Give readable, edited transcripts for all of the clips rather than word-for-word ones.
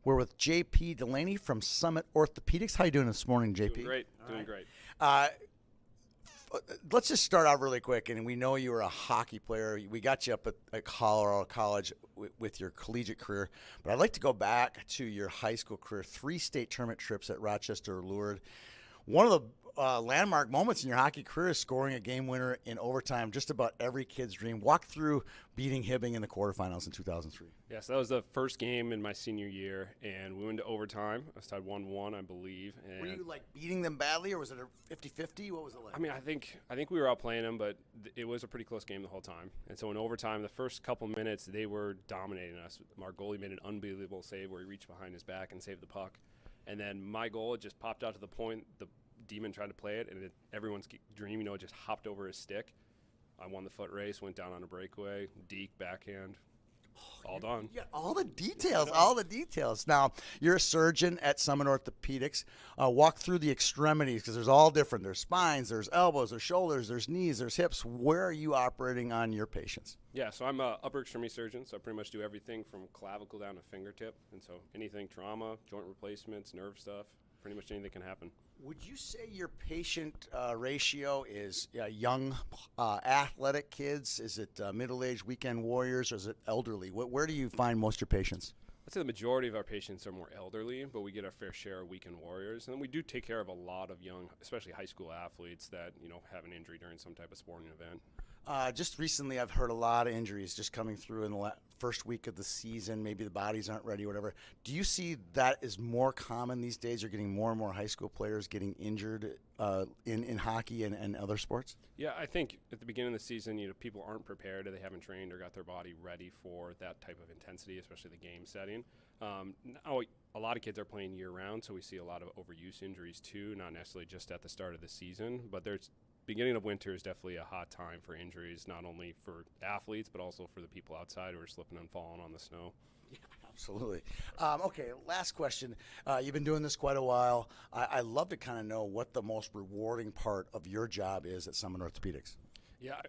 We're with JP Delaney from Summit Orthopedics. How you doing this morning, JP? Doing great. Let's just start out really quick. And we know you were a hockey player. We got you up at Colorado College with your collegiate career. But I'd like to go back to your high school career. 3 state tournament trips at Rochester, Lourdes. One of the landmark moments in your hockey career is scoring a game winner in overtime. Just about every kid's dream. Walk through beating Hibbing in the quarterfinals in 2003. Yes, that was the first game in my senior year, and we went to overtime. I was tied 1-1, I believe. And were you like beating them badly, or was it a 50-50? What was it like? I mean, I think we were outplaying them, but it was a pretty close game the whole time. And so in overtime, the first couple minutes, they were dominating us. Our goalie made an unbelievable save where he reached behind his back and saved the puck. And then my goal, it just popped out to the point. The Demon tried to play it, and everyone's dream, it just hopped over his stick. I won the foot race, went down on a breakaway, deke, backhand, all done. Yeah, all the details, Now, you're a surgeon at Summit Orthopedics. Walk through the extremities, because there's all different. There's spines, there's elbows, there's shoulders, there's knees, there's hips. Where are you operating on your patients? Yeah, so I'm an upper extremity surgeon, so I pretty much do everything from clavicle down to fingertip. And so anything trauma, joint replacements, nerve stuff, pretty much anything can happen. Would you say your patient ratio is young athletic kids? Is it middle-aged weekend warriors, or is it elderly? Where do you find most of your patients? I'd say the majority of our patients are more elderly, but we get our fair share of weekend warriors. And then we do take care of a lot of young, especially high school athletes that have an injury during some type of sporting event. Just recently, I've heard a lot of injuries just coming through in the first week of the season. Maybe the bodies aren't ready or whatever. Do you see that is more common these days? You're getting more and more high school players getting injured in hockey and other sports? Yeah, I think at the beginning of the season, people aren't prepared, or they haven't trained or got their body ready for that type of intensity, especially the game setting. Now, a lot of kids are playing year-round, so we see a lot of overuse injuries too, not necessarily just at the start of the season, but beginning of winter is definitely a hot time for injuries, not only for athletes, but also for the people outside who are slipping and falling on the snow. Yeah, absolutely. Okay, last question. You've been doing this quite a while. I love to kind of know what the most rewarding part of your job is at Summit Orthopedics. Yeah,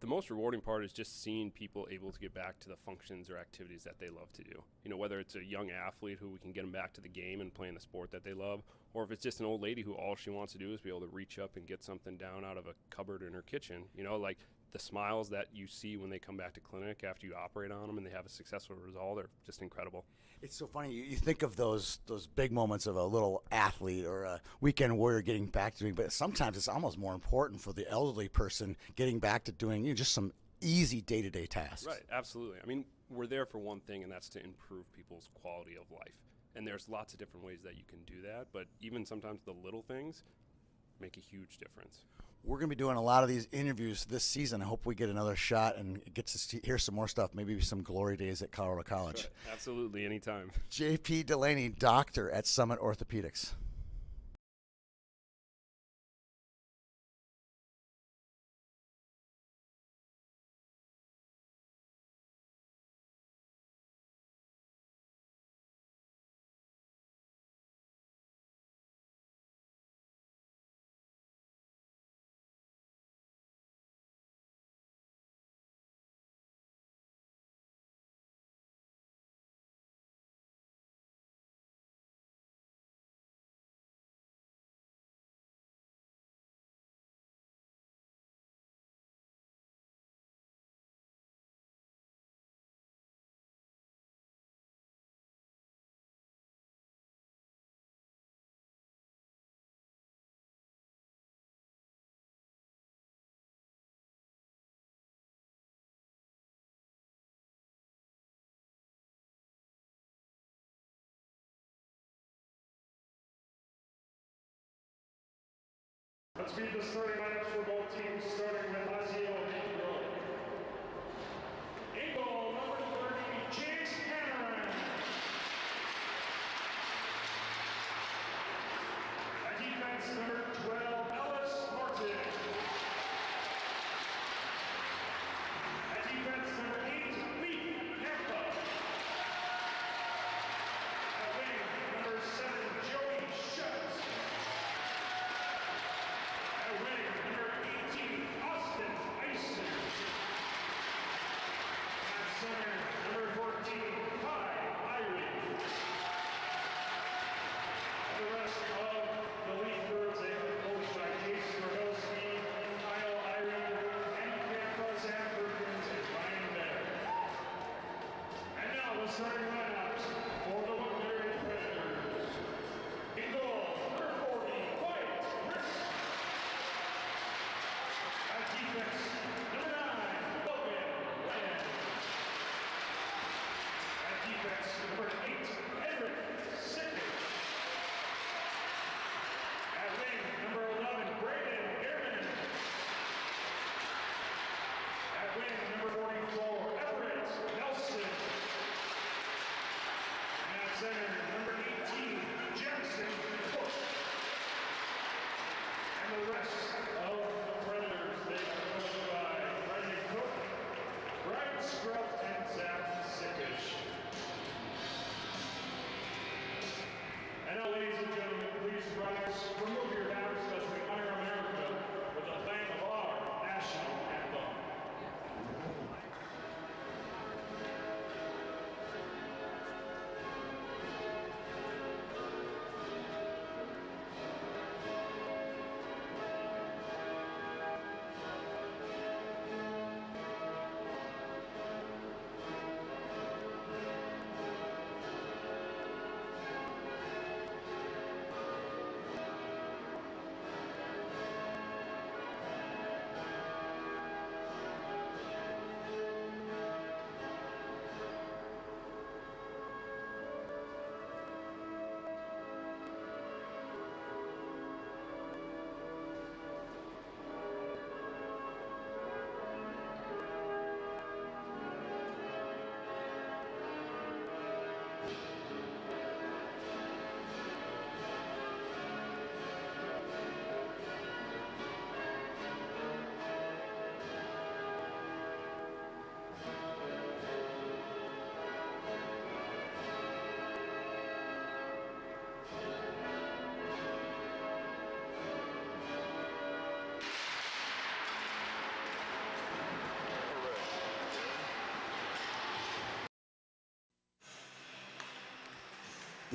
the most rewarding part is just seeing people able to get back to the functions or activities that they love to do. Whether it's a young athlete who we can get them back to the game and playing the sport that they love, or if it's just an old lady who all she wants to do is be able to reach up and get something down out of a cupboard in her kitchen. Like the smiles that you see when they come back to clinic after you operate on them and they have a successful result are just incredible. It's so funny. You think of those big moments of a little athlete or a weekend warrior getting back to doing, but sometimes it's almost more important for the elderly person getting back to doing just some easy day-to-day tasks. Right, absolutely. I mean, we're there for one thing, and that's to improve people's quality of life. And there's lots of different ways that you can do that, but even sometimes the little things make a huge difference. We're going to be doing a lot of these interviews this season. I hope we get another shot and get to hear some more stuff, maybe some glory days at Colorado College. Right. Absolutely, anytime. JP Delaney, doctor at Summit Orthopedics. Let's meet the starting lineups for both teams, starting with Osseo and Rink. In goal, number 30, James Hanneran. At defense, number 12, Ellis Martin. At defense, number 8, Lee Campa. At wing, number 7, Joey Schutz. At wing, number 18, Austin Eisen.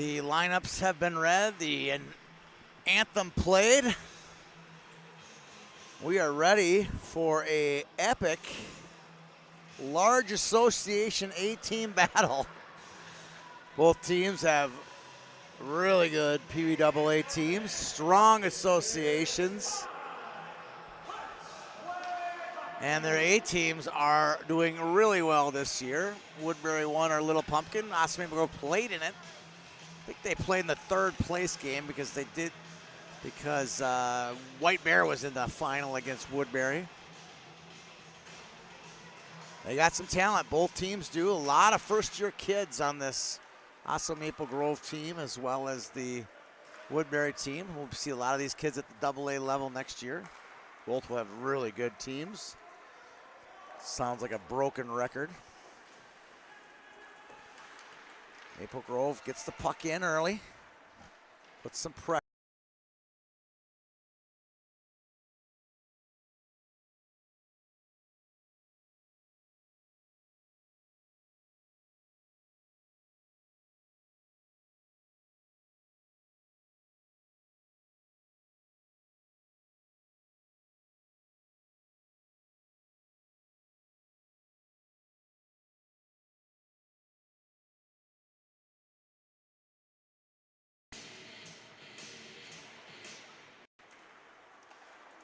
The lineups have been read, the anthem played. We are ready for a epic large association A-team battle. Both teams have really good PBAA teams, strong associations. And their A teams are doing really well this year. Woodbury won our Little Pumpkin. Osseo played in it. I think they played in the third place game because White Bear was in the final against Woodbury. They got some talent. Both teams do. A lot of first-year kids on this Osseo Maple Grove team as well as the Woodbury team. We'll see a lot of these kids at the AA level next year. Both will have really good teams. Sounds like a broken record. Maple Grove gets the puck in early. Puts some pressure.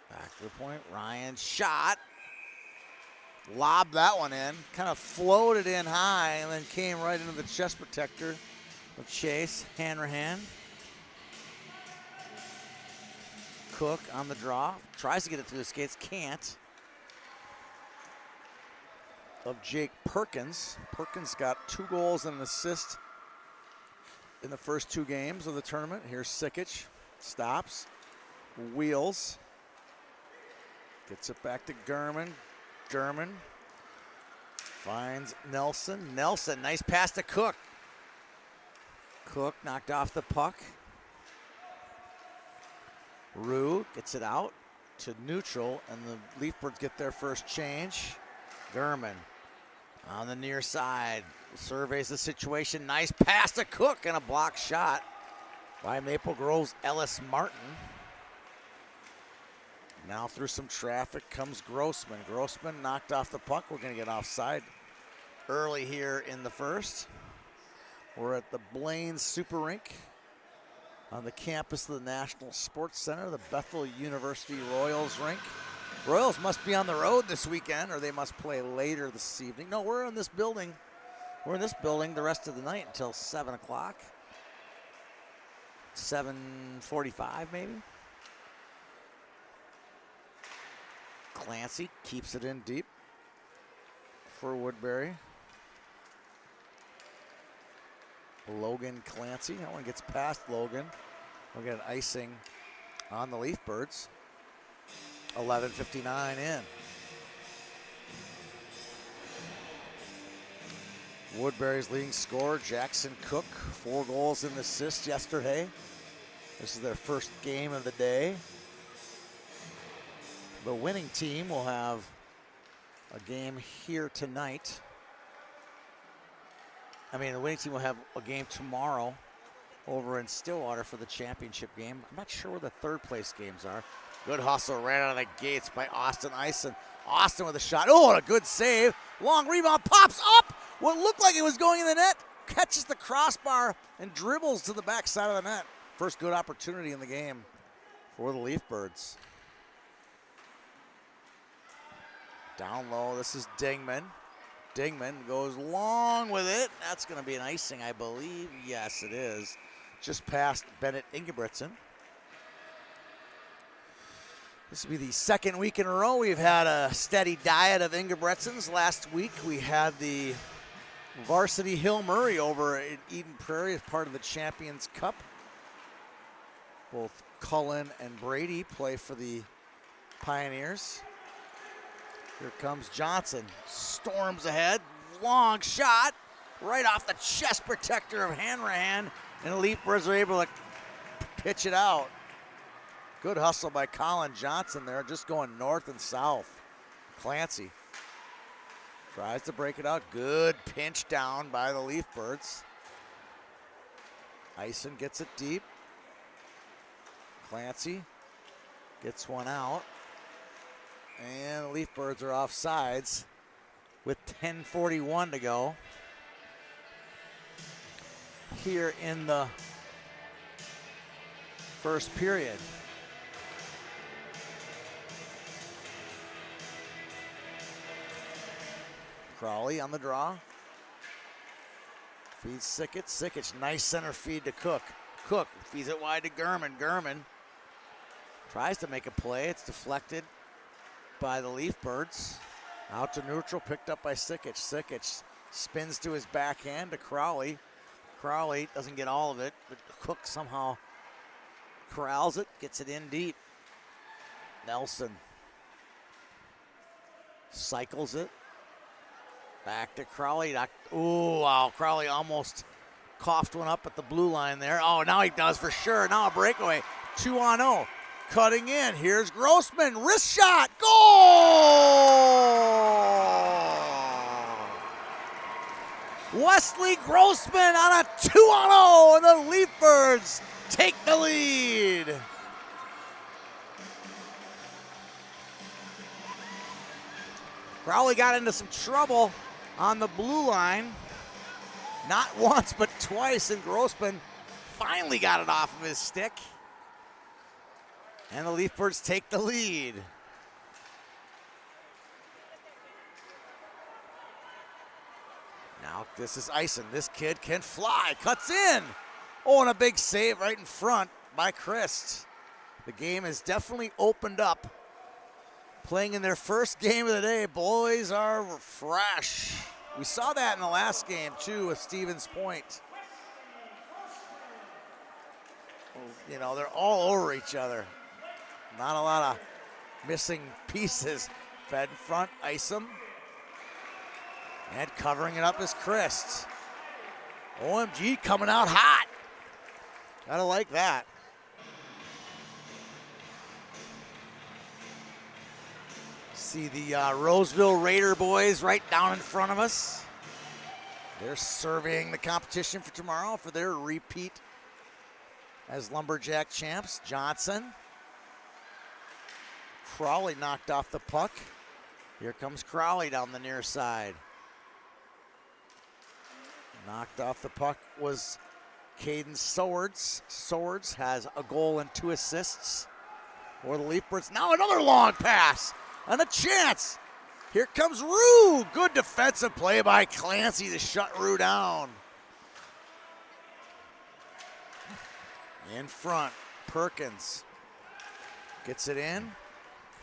Back to the point, Ryan shot. Lobbed that one in, kind of floated in high and then came right into the chest protector of Chase, Hanrahan. Cook on the draw, tries to get it through the skates, can't. Of Jake Perkins. Perkins got 2 goals and an assist in the first 2 games of the tournament. Here's Sikic, stops, wheels. Gets it back to German. German finds Nelson. Nelson, nice pass to Cook. Cook knocked off the puck. Rue gets it out to neutral, and the Leafbirds get their first change. German on the near side surveys the situation. Nice pass to Cook and a block shot by Maple Grove's Ellis Martin. Now through some traffic comes Grossman. Grossman knocked off the puck. We're going to get offside early here in the first. We're at the Blaine Super Rink on the campus of the National Sports Center, the Bethel University Royals rink. Royals must be on the road this weekend, or they must play later this evening. No, we're in this building. We're in this building the rest of the night until 7 o'clock. 7:45 maybe. Clancy keeps it in deep for Woodbury. Logan Clancy, that one gets past Logan. We'll get an icing on the Leafbirds. 11:59 in. Woodbury's leading scorer, Jackson Cook, 4 goals and assists yesterday. This is their first game of the day. The winning team will have a game here tonight. The winning team will have a game tomorrow over in Stillwater for the championship game. I'm not sure where the third place games are. Good hustle right out of the gates by Austin Eisen. Austin with a shot. Oh, and a good save. Long rebound, pops up. What looked like it was going in the net. Catches the crossbar and dribbles to the backside of the net. First good opportunity in the game for the Leafbirds. Down low, this is Dingman. Dingman goes long with it. That's going to be an icing, I believe. Yes, it is. Just past Bennett Ingebrigtsen. This will be the second week in a row we've had a steady diet of Ingebrigtsens. Last week we had the varsity Hill Murray over in Eden Prairie as part of the Champions Cup. Both Cullen and Brady play for the Pioneers. Here comes Johnson, storms ahead, long shot, right off the chest protector of Hanrahan, and the Leafbirds are able to pitch it out. Good hustle by Colin Johnson there, just going north and south. Clancy tries to break it out, good pinch down by the Leafbirds. Ison gets it deep. Clancy gets one out. And the Leaf Birds are off sides with 10:41 to go here in the first period. Crowley on the draw. Feeds Sickich. Sickich, nice center feed to Cook. Cook feeds it wide to Gurman. Gurman tries to make a play. It's deflected by the Leaf Birds. Out to neutral, picked up by Sickich. Sickich spins to his backhand to Crowley. Crowley doesn't get all of it, but Cook somehow corrals it, gets it in deep. Nelson cycles it. Back to Crowley. Ooh, wow, Crowley almost coughed one up at the blue line there. Oh, now he does for sure. Now a breakaway. 2-0. Cutting in. Here's Grossman. Wrist shot. Goal! Wesley Grossman on a 2-0, and the Leaf Birds take the lead. Crowley got into some trouble on the blue line. Not once, but twice, and Grossman finally got it off of his stick. And the Leaf Birds take the lead. Now this is Ison. This kid can fly, cuts in. Oh, and a big save right in front by Christ. The game has definitely opened up. Playing in their first game of the day, boys are fresh. We saw that in the last game too with Stevens Point. You know, they're all over each other. Not a lot of missing pieces. Fed in front, Isom. And covering it up is Christ. OMG coming out hot. Gotta like that. See the Roseville Raider boys right down in front of us. They're surveying the competition for tomorrow for their repeat as Lumberjack champs. Johnson. Crowley knocked off the puck. Here comes Crowley down the near side. Knocked off the puck was Caden Swords. Swords has a goal and 2 assists for the Leaf Birds. Now another long pass and a chance. Here comes Rue. Good defensive play by Clancy to shut Rue down. In front, Perkins gets it in.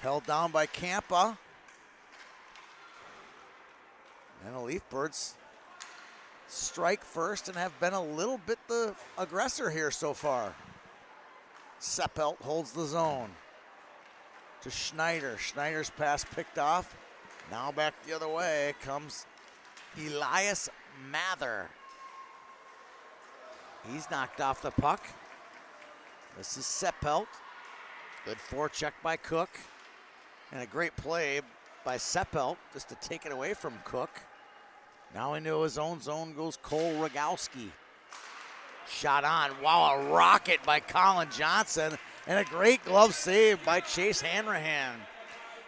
Held down by Campa. And the Leaf Birds strike first and have been a little bit the aggressor here so far. Seppelt holds the zone to Schneider. Schneider's pass picked off. Now back the other way comes Elias Mather. He's knocked off the puck. This is Seppelt. Good forecheck by Cook. And a great play by Seppelt just to take it away from Cook. Now into his own zone goes Cole Rogowski. Shot on. Wow, a rocket by Colin Johnson. And a great glove save by Chase Hanrahan.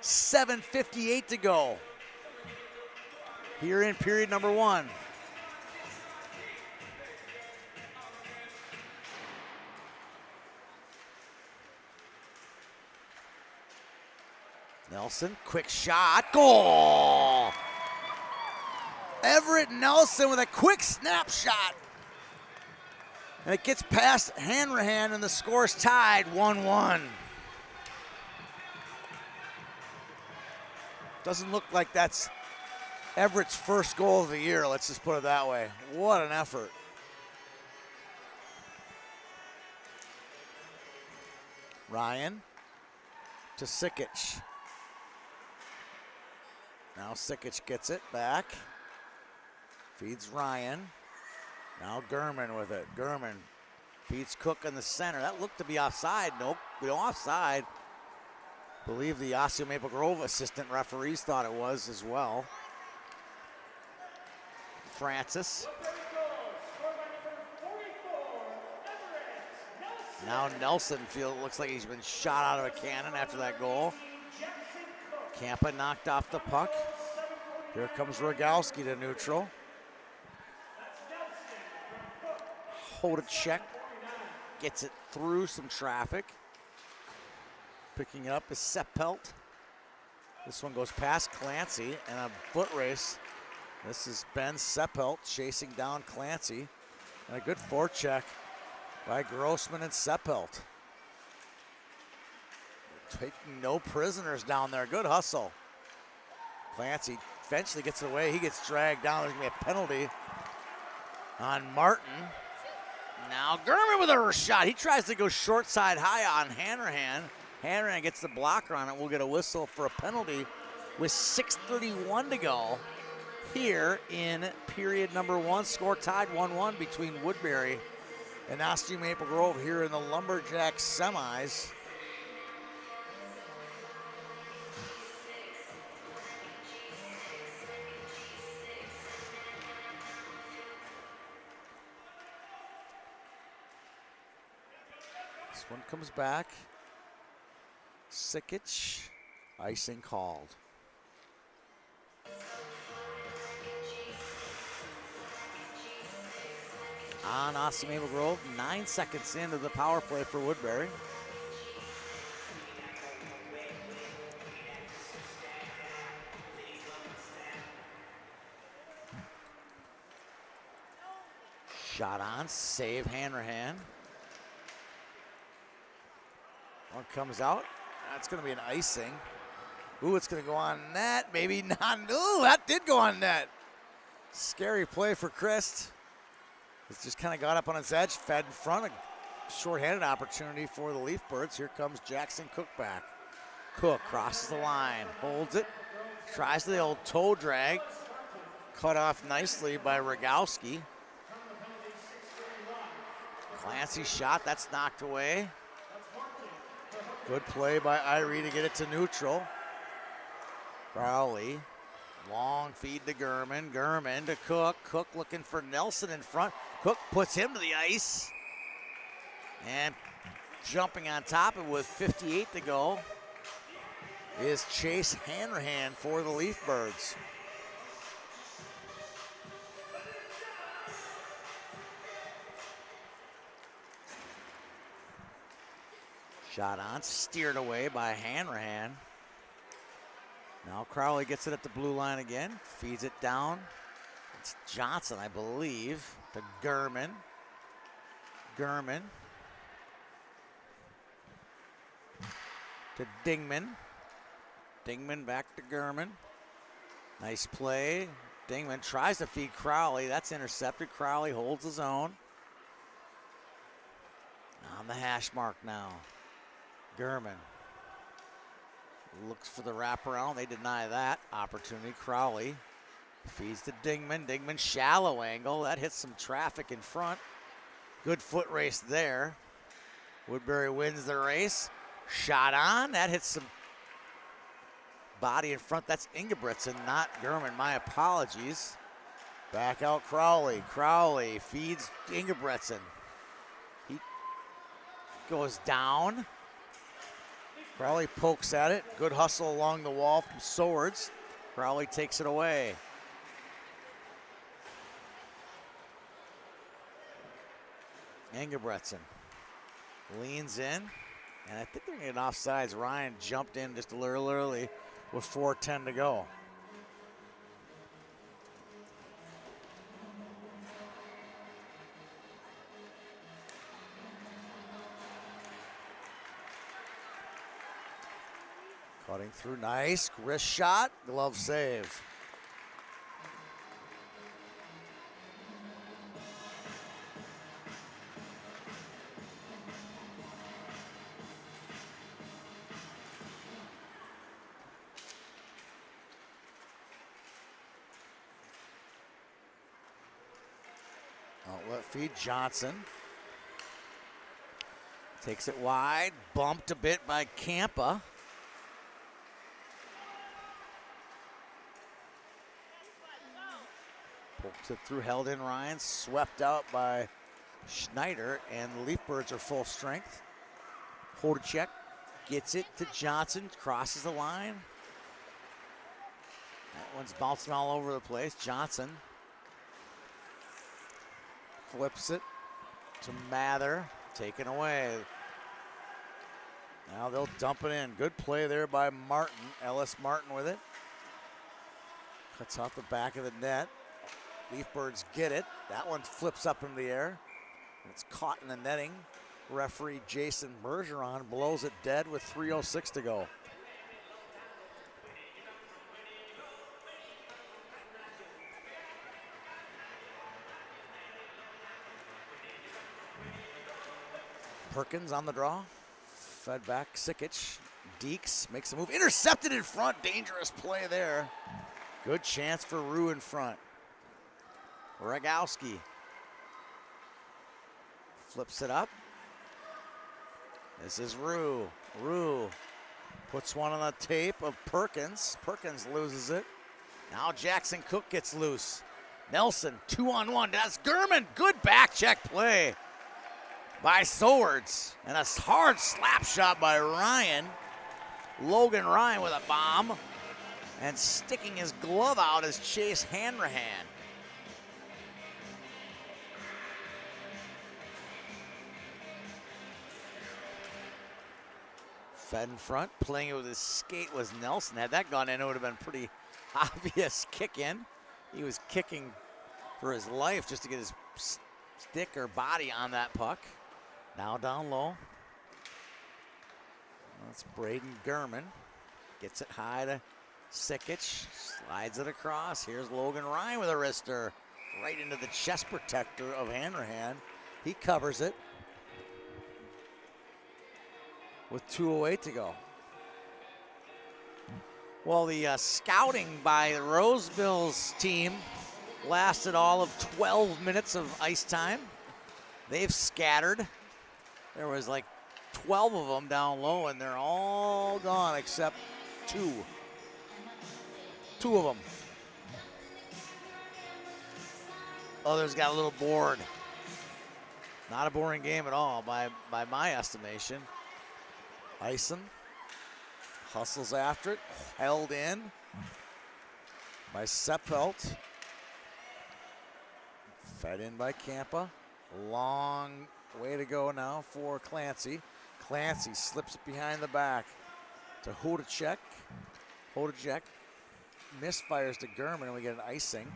7:58 to go here in period number 1. Nelson, quick shot, goal! Everett Nelson with a quick snapshot. And it gets past Hanrahan and the score's tied 1-1. Doesn't look like that's Everett's first goal of the year, let's just put it that way. What an effort. Ryan to Sickich. Now Sickich gets it back. Feeds Ryan. Now Gurman with it. Gurman feeds Cook in the center. That looked to be offside. Nope, no offside. I believe the Osseo Maple Grove assistant referees thought it was as well. Francis. Now Nelson looks like he's been shot out of a cannon after that goal. Campa knocked off the puck. Here comes Rogowski to neutral. Hodacek gets it through some traffic. Picking it up is Seppelt. This one goes past Clancy and a foot race. This is Ben Seppelt chasing down Clancy. And a good forecheck by Grossman and Seppelt. Taking no prisoners down there. Good hustle. Clancy eventually gets away. He gets dragged down. There's going to be a penalty on Martin. Now German with a shot. He tries to go short side high on Hanrahan. Hanrahan gets the blocker on it. We'll get a whistle for a penalty with 6:31 to go here in period number 1. Score tied 1-1 between Woodbury and Osseo Maple Grove here in the Lumberjack semis. This one comes back. Sikic, icing called. On Osseo Maple Grove, 9 seconds into the power play for Woodbury. Shot on, save Hanrahan. One comes out. That's going to be an icing. Ooh, it's going to go on net. Maybe not. Ooh, that did go on net. Scary play for Christ. It's just kind of got up on its edge, fed in front. A shorthanded opportunity for the Leaf Birds. Here comes Jackson Cook back. Cook crosses the line, holds it, tries the old toe drag. Cut off nicely by Rogowski. Clancy shot, that's knocked away. Good play by Irie to get it to neutral. Crowley, long feed to Gurman. Gurman to Cook. Cook looking for Nelson in front. Cook puts him to the ice. And jumping on top of it with 58 to go is Chase Hanrahan for the Leaf Birds. Shot on, steered away by Hanrahan. Now Crowley gets it at the blue line again, feeds it down. It's Johnson, I believe, to Gurman. Gurman to Dingman. Dingman back to Gurman. Nice play. Dingman tries to feed Crowley. That's intercepted. Crowley holds his own. On the hash mark now. Gurman looks for the wraparound. They deny that opportunity. Crowley feeds to Dingman. Dingman shallow angle. That hits some traffic in front. Good foot race there. Woodbury wins the race. Shot on. That hits some body in front. That's Ingebrigtsen, not Gurman. My apologies. Back out Crowley. Crowley feeds Ingebrigtsen. He goes down. Crowley pokes at it. Good hustle along the wall from Swords. Crowley takes it away. Ingebrigtsen leans in, and I think they're getting offsides. Ryan jumped in just a little early with 4:10 to go. Cutting through, nice wrist shot, glove save. Outlet feed, Johnson. Takes it wide, bumped a bit by Campa. Pokes it through, held in Ryan, swept out by Schneider and the Leafbirds are full strength. Hodacek gets it to Johnson, crosses the line. That one's bouncing all over the place. Johnson flips it to Mather, taken away. Now they'll dump it in. Good play there by Martin. Ellis Martin with it. Cuts off the back of the net. Leafbirds get it. That one flips up in the air. And it's caught in the netting. Referee Jason Bergeron blows it dead with 3:06 to go. Perkins on the draw. Fed back, Sikic. Deeks makes a move. Intercepted in front. Dangerous play there. Good chance for Rue in front. Rogowski flips it up. This is Rue. Rue puts one on the tape of Perkins. Perkins loses it. Now Jackson Cook gets loose. Nelson, 2-on-1. That's Gurman. Good back check play by Swords. And a hard slap shot by Ryan. Logan Ryan with a bomb. And sticking his glove out is Chase Hanrahan. Fed in front, playing it with his skate was Nelson. Had that gone in, it would have been pretty obvious kick in. He was kicking for his life just to get his stick or body on that puck. Now down low. That's Braden Gurman. Gets it high to Sikic, slides it across. Here's Logan Ryan with a wrister right into the chest protector of Hanrahan. He covers it with 2:08 to go. Well, the scouting by the Rosebills team lasted all of 12 minutes of ice time. They've scattered. There was like 12 of them down low, and they're all gone except two. Two of them. Others got a little bored. Not a boring game at all by my estimation. Ison hustles after it, held in by Seppelt. Fed in by Campa. Long way to go now for Clancy. Clancy slips it behind the back to Hodacek. Hodacek misfires to Gurman, and we get an icing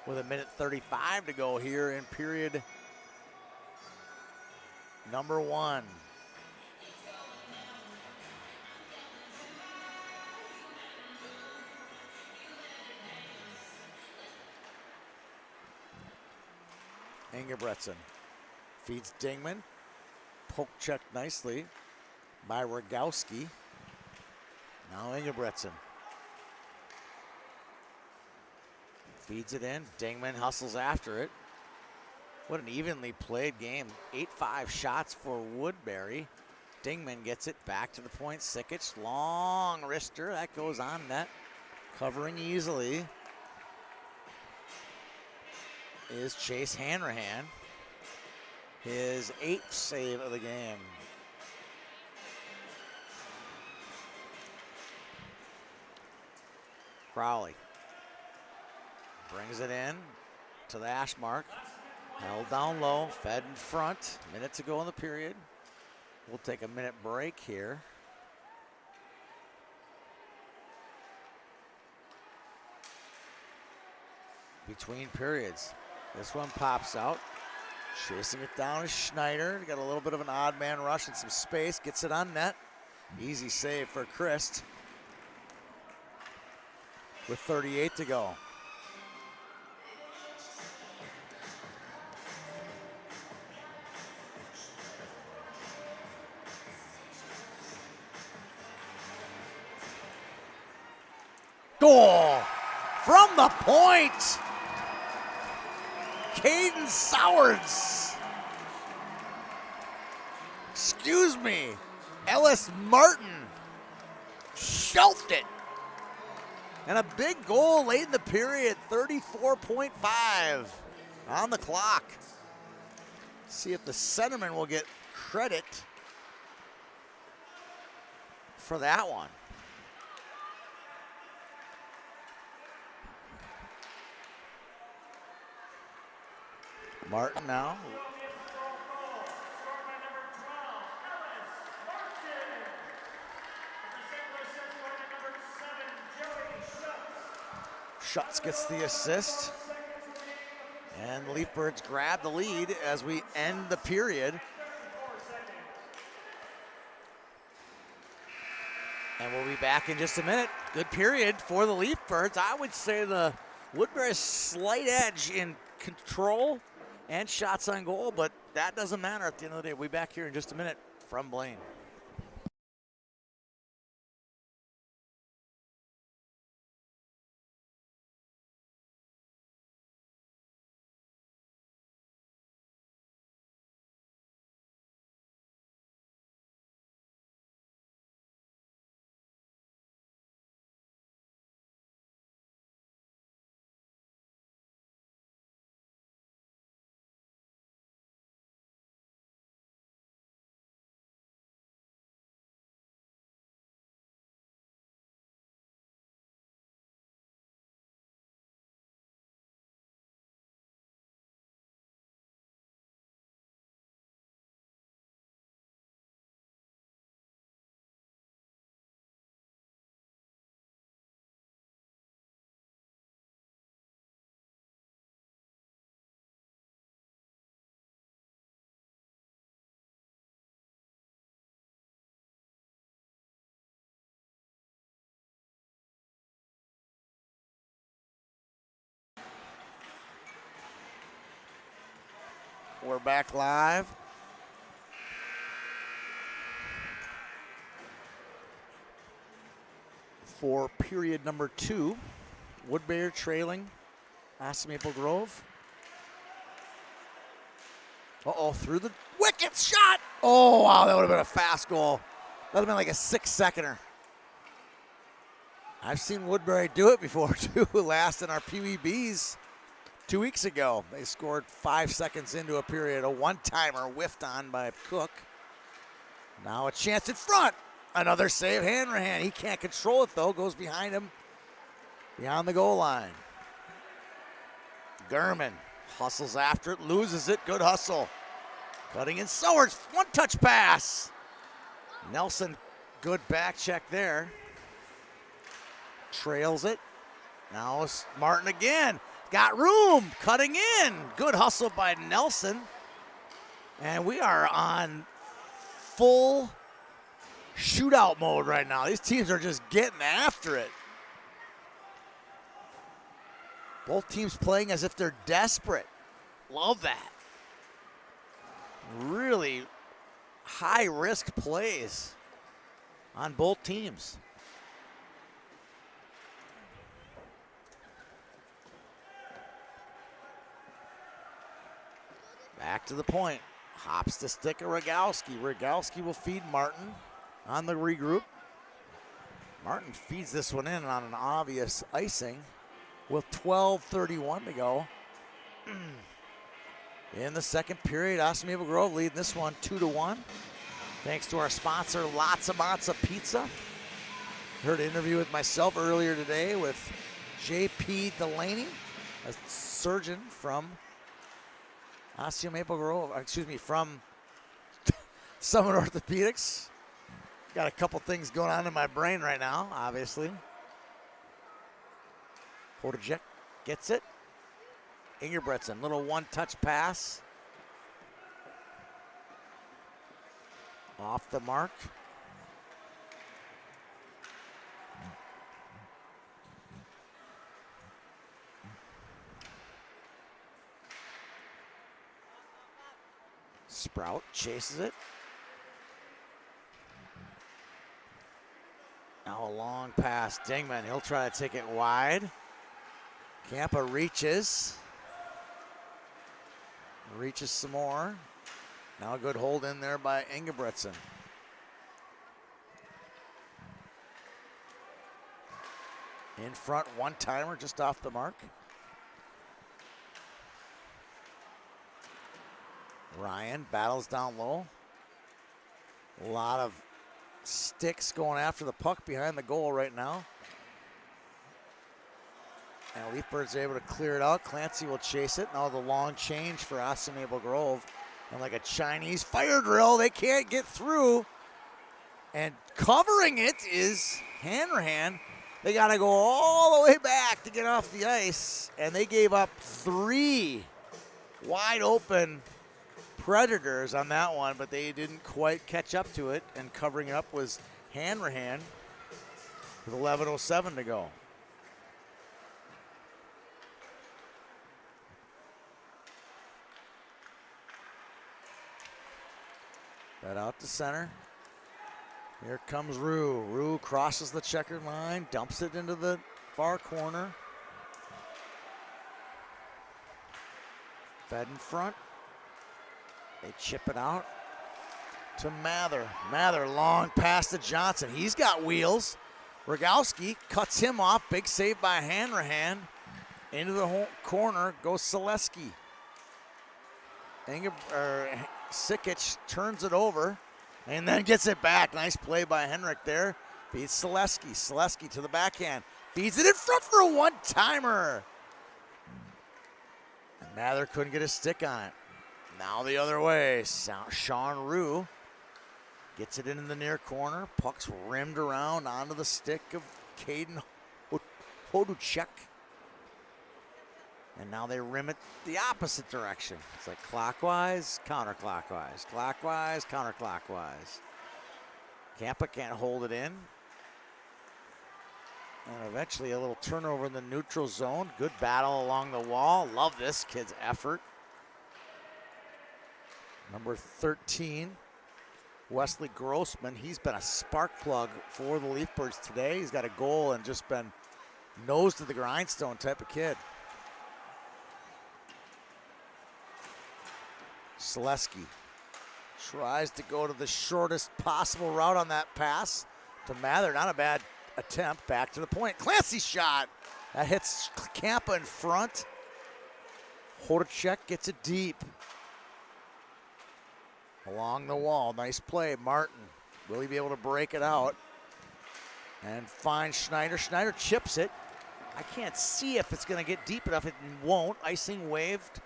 with 1:35 to go here in period number 1. Ingebretson feeds Dingman. Poke check nicely by Rogowski. Now Ingebretson feeds it in. Dingman hustles after it. What an evenly played game. 8-5 shots for Woodbury. Dingman gets it back to the point. Sikic, long wrister. That goes on net. Covering easily is Chase Hanrahan. His 8th save of the game. Crowley brings it in to the hash mark. Held down low, fed in front. Minute to go in the period. We'll take a minute break here. Between periods. This one pops out. Chasing it down is Schneider. Got a little bit of an odd man rush and some space. Gets it on net. Easy save for Christ. With 38 to go. Goal from the point. Caden Sowards. Excuse me. Ellis Martin shelved it. And a big goal late in the period, 34.5 on the clock. See if the centerman will get credit for that one. Martin now. Schutz gets the assist. And the Leafbirds grab the lead as we end the period. And we'll be back in just a minute. Good period for the Leafbirds. I would say the Woodbury slight edge in control and shots on goal, but that doesn't matter at the end of the day. We'll be back here in just a minute from Blaine. We're back live. For period number 2. Woodbury trailing Osseo Maple Grove. Uh-oh, through the wicket shot. Oh, wow, that would have been a fast goal. That would have been like a 6-seconder. I've seen Woodbury do it before, too, last in our PWBs 2 weeks ago. They scored 5 seconds into a period. A one-timer whiffed on by Cook. Now a chance in front. Another save, Hanrahan. He can't control it, though. Goes behind him, beyond the goal line. Gurman hustles after it, loses it. Good hustle. Cutting in Sowers. One-touch pass. Nelson, good back check there. Trails it. Now it's Martin again. Got room, cutting in. Good hustle by Nelson. And we are on full shootout mode right now. These teams are just getting after it. Both teams playing as if they're desperate. Love that. Really high-risk plays on both teams. Back to the point. Hops the stick of Rogalski. Rogalski will feed Martin on the regroup. Martin feeds this one in on an obvious icing with 12:31 to go. In the second period, Osseo Maple Grove leading this one 2-1. Thanks to our sponsor, Lots of Matza Pizza. Heard an interview with myself earlier today with JP Delaney, a surgeon from Osseo Maple Grove, from Summit Orthopedics. Got a couple things going on in my brain right now, obviously. Woodbury gets it. Ingerbretson, little one-touch pass. Off the mark. Sprout chases it. Now a long pass. Dingman, he'll try to take it wide. Campa reaches. Reaches some more. Now a good hold in there by Ingebretson. In front, one-timer just off the mark. Ryan battles down low. A lot of sticks going after the puck behind the goal right now. And Leafbirds are able to clear it out. Clancy will chase it. Now the long change for Osseo Maple Grove. And like a Chinese fire drill, they can't get through. And covering it is Hanrahan. They got to go all the way back to get off the ice. And they gave up 3 wide open Predators on that one, but they didn't quite catch up to it. And covering it up was Hanrahan with 11:07 to go. Right out to center. Here comes Rue. Rue crosses the checkered line, dumps it into the far corner. Fed in front. They chip it out to Mather. Mather long pass to Johnson. He's got wheels. Rogowski cuts him off. Big save by Hanrahan. Into the corner goes Selesky. Sikic turns it over and then gets it back. Nice play by Henrik there. Feeds Selesky. Selesky to the backhand. Feeds it in front for a one-timer. And Mather couldn't get a stick on it. Now the other way. Sean Rue gets it in the near corner. Puck's rimmed around onto the stick of Caden Hoduchek. And now they rim it the opposite direction. It's like clockwise, counterclockwise, clockwise, counterclockwise. Kampa can't hold it in. And eventually a little turnover in the neutral zone. Good battle along the wall. Love this kid's effort. Number 13, Wesley Grossman. He's been a spark plug for the Leafbirds today. He's got a goal and just been nose to the grindstone type of kid. Selesky tries to go to the shortest possible route on that pass to Mather. Not a bad attempt. Back to the point. Clancy shot. That hits Kampa in front. Hoduchek gets it deep. Along the wall. Nice play. Martin. Will he be able to break it out? And find Schneider. Schneider chips it. I can't see if it's going to get deep enough. It won't. Icing waved.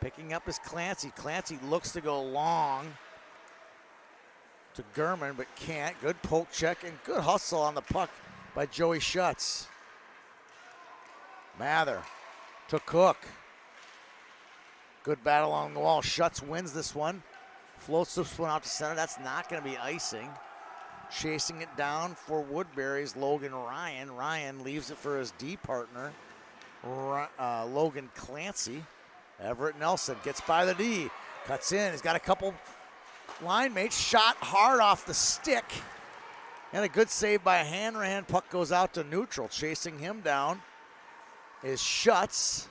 Picking up is Clancy. Clancy looks to go long to Gurman, but can't. Good poke check and good hustle on the puck by Joey Schutz. Mather to Cook. Good battle along the wall. Schutz wins this one. Floats this one out to center. That's not going to be icing. Chasing it down for Woodbury's Logan Ryan. Ryan leaves it for his D partner, Logan Clancy. Everett Nelson gets by the D. Cuts in. He's got a couple line mates. Shot hard off the stick. And a good save by Hanrahan. Puck goes out to neutral. Chasing him down is Schutz.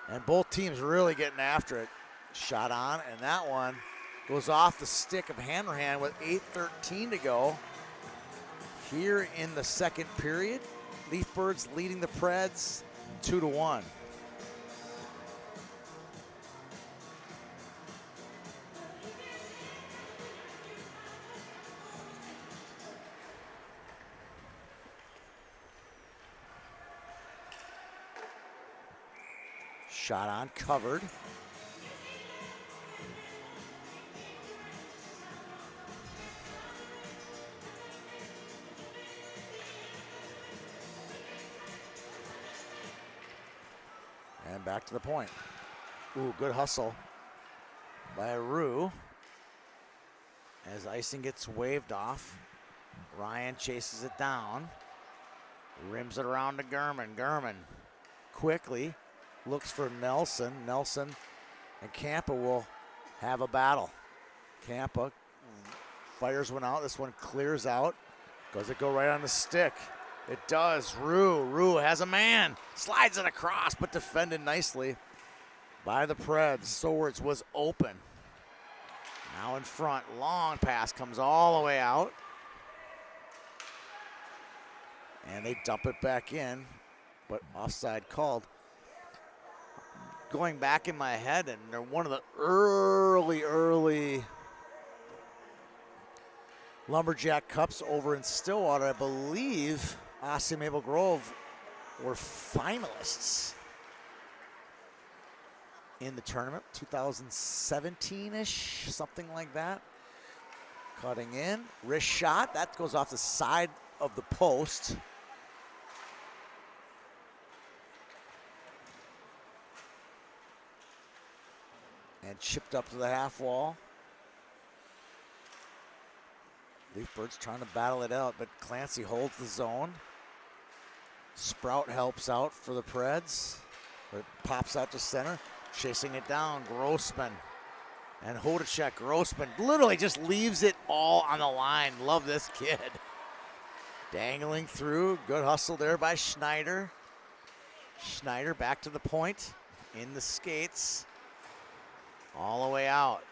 And both teams really getting after it. Shot on, and that one goes off the stick of Hanrahan with 8:13 to go. Here in the second period, Leafbirds leading the Preds 2-1. Shot on, covered. And back to the point. Ooh, good hustle by Rue. As icing gets waved off, Ryan chases it down. Rims it around to Gurman. Gurman quickly looks for Nelson. Nelson and Kampa will have a battle. Kampa fires one out. This one clears out. Does it go right on the stick? It does. Rue has a man. Slides it across, but defended nicely by the Preds. Swords was open. Now in front. Long pass comes all the way out. And they dump it back in, but offside called. going back in my head, and they're one of the early Lumberjack Cups over in Stillwater. I believe Osseo Maple Grove were finalists in the tournament, 2017-ish, something like that. Cutting in, wrist shot, that goes off the side of the post. And chipped up to the half wall. Leafbirds trying to battle it out, but Clancy holds the zone. Sprout helps out for the Preds. It pops out to center, chasing it down, Grossman. And Hodacek, Grossman literally just leaves it all on the line. Love this kid. Dangling through, good hustle there by Schneider. Schneider back to the point, in the skates. All the way out.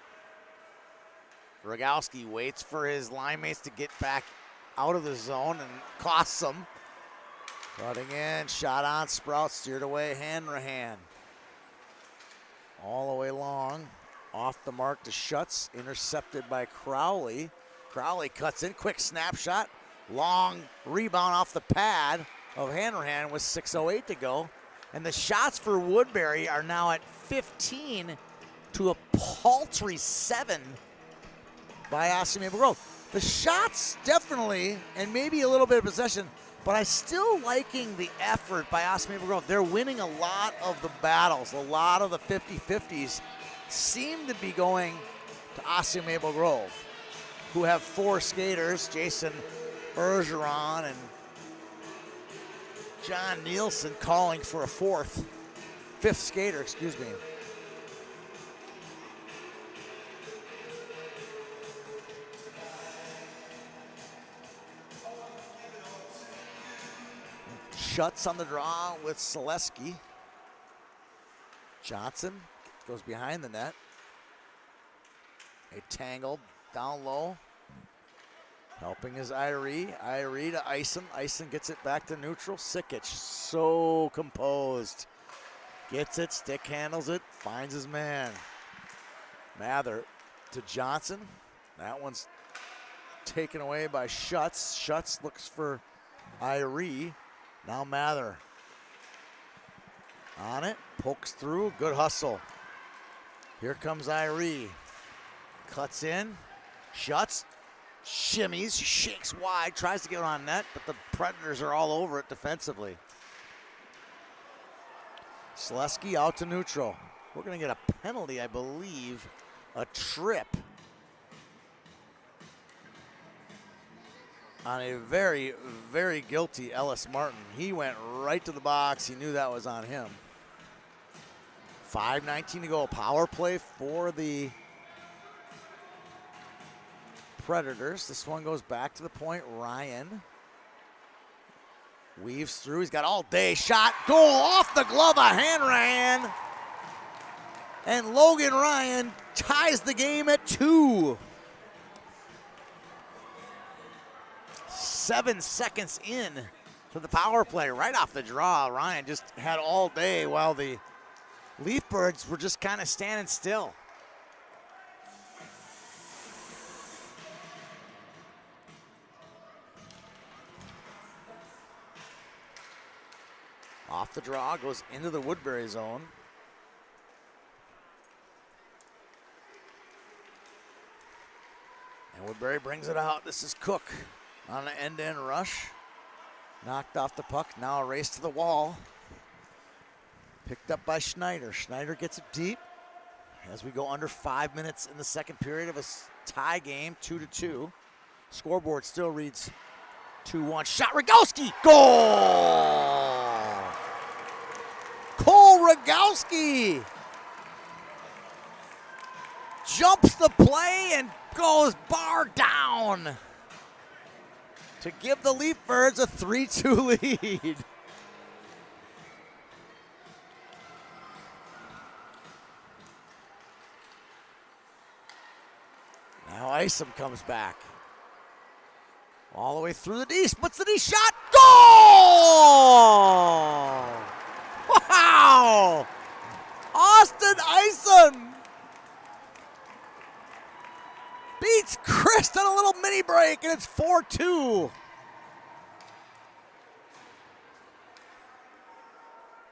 Rogowski waits for his line mates to get back out of the zone and costs them. Cutting in, shot on, Sprout steered away, Hanrahan. All the way long, off the mark to Schutz, intercepted by Crowley. Crowley cuts in, quick snapshot, long rebound off the pad of Hanrahan with 6:08 to go. And the shots for Woodbury are now at 15 to a paltry 7 by Osseo Maple Grove. The shots definitely, and maybe a little bit of possession, but I'm still liking the effort by Osseo Maple Grove. They're winning a lot of the battles. A lot of the 50-50s seem to be going to Osseo Maple Grove, who have 4 skaters, Jason Bergeron and John Nielsen calling for a fifth skater, excuse me. Schutz on the draw with Selesky. Johnson goes behind the net. A tangle down low. Helping is Irie. Irie to Ison. Ison gets it back to neutral. Sikic, so composed. Gets it, stick handles it, finds his man. Mather to Johnson. That one's taken away by Schutz. Schutz looks for Irie. Now Mather on it, pokes through, good hustle. Here comes Irie. Cuts in, Schutz, shimmies, shakes wide, tries to get on net, but the Predators are all over it defensively. Selesky out to neutral. We're gonna get a penalty, I believe, a trip on a very, very guilty Ellis Martin. He went right to the box. He knew that was on him. 5:19 to go. Power play for the Predators. This one goes back to the point. Ryan weaves through. He's got all day. Shot. Goal off the glove of Hanrahan. And Logan Ryan ties the game at 2. 7 seconds in to the power play, right off the draw. Ryan just had all day while the Leafbirds were just kind of standing still. Off the draw, goes into the Woodbury zone. And Woodbury brings it out. This is Cook on an end-to-end rush. Knocked off the puck, now a race to the wall. Picked up by Schneider. Schneider gets it deep as we go under 5 minutes in the second period of a tie game, 2-2. Scoreboard still reads 2-1. Shot, Rogowski, goal! Cole Rogowski jumps the play and goes bar down to give the Leafbirds a 3-2 lead. Now Isom comes back. All the way through the D, splits the D shot, goal! Wow! Tyson beats Christ on a little mini break, and it's 4-2.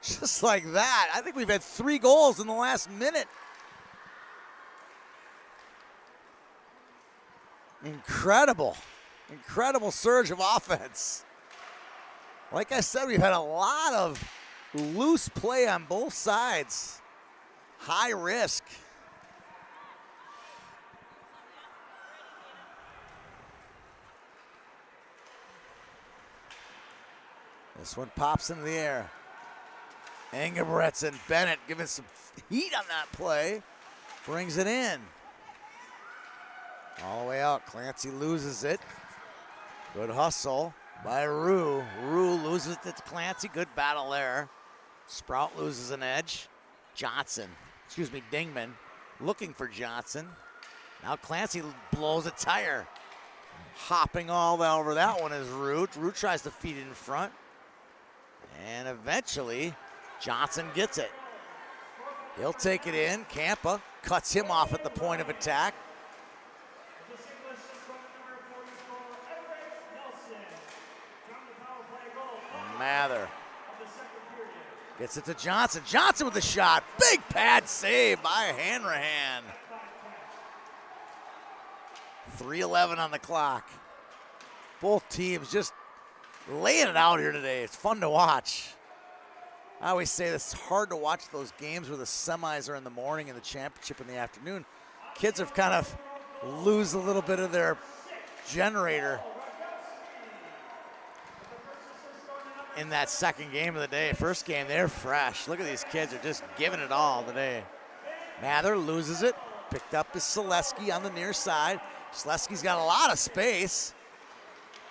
Just like that. I think we've had 3 goals in the last minute. Incredible. Incredible surge of offense. Like I said, we've had a lot of loose play on both sides. High risk. This one pops into the air. Engebretson, Bennett giving some heat on that play. Brings it in. All the way out. Clancy loses it. Good hustle by Rue. Rue loses it to Clancy. Good battle there. Sprout loses an edge. Dingman looking for Johnson. Now Clancy blows a tire. Hopping all over that one is Rue. Rue tries to feed it in front. And eventually, Johnson gets it. He'll take it in. Campa cuts him off at the point of attack. Mather gets it to Johnson. Johnson with the shot. Big pad save by Hanrahan. 3:11 on the clock. Both teams just laying it out here today. It's fun to watch. I always say this, it's hard to watch those games where the semis are in the morning and the championship in the afternoon. Kids have kind of lose a little bit of their generator in that second game of the day. First game, they're fresh. Look at these kids, are just giving it all today. Mather loses it. Picked up is Selesky on the near side. Selesky's got a lot of space.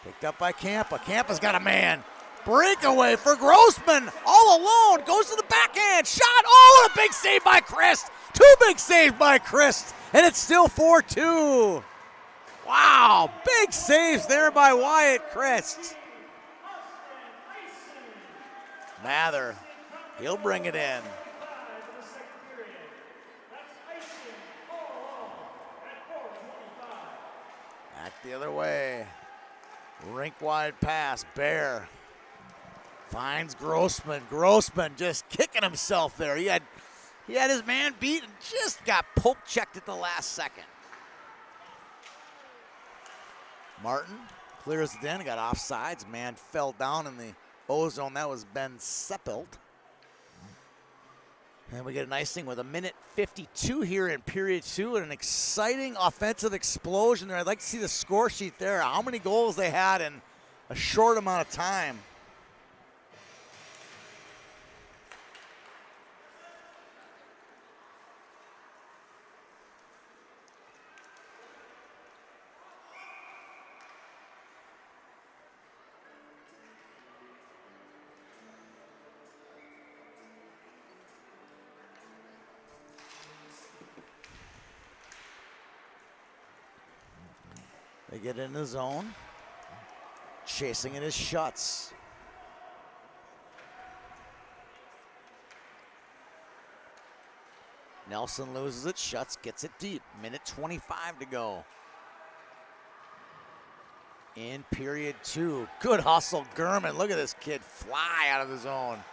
Picked up by Campa. Campa's got a man. Breakaway for Grossman. All alone. Goes to the backhand. Shot. Oh, a big save by Christ. 2 big saves by Christ. And it's still 4-2. Wow. Big saves there by Wyatt Christ. Mather. He'll bring it in. Back the other way. Rink wide pass. Bear finds Grossman. Grossman just kicking himself there. He had his man beat and just got poke checked at the last second. Martin clears it in. Got offsides. Man fell down in the O-zone. That was Ben Seppelt. And we get a nice thing with 1:52 here in period 2 and an exciting offensive explosion there. I'd like to see the score sheet there. How many goals they had in a short amount of time. They get in the zone. Chasing it is Schutz. Nelson loses it. Schutz gets it deep. 1:25 to go. In period 2. Good hustle, Gurman. Look at this kid fly out of the zone.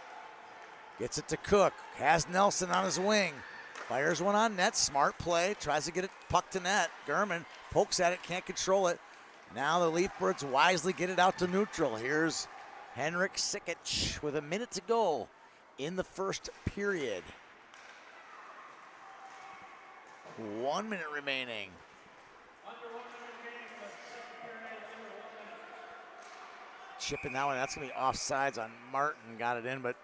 Gets it to Cook. Has Nelson on his wing. Fires one on net. Smart play. Tries to get it puck to net. Gurman pokes at it. Can't control it. Now the Leafbirds wisely get it out to neutral. Here's Henrik Sikic with 1 minute to go in the first period. 1 minute remaining. Chipping that one. That's going to be offsides on Martin. Got it in, but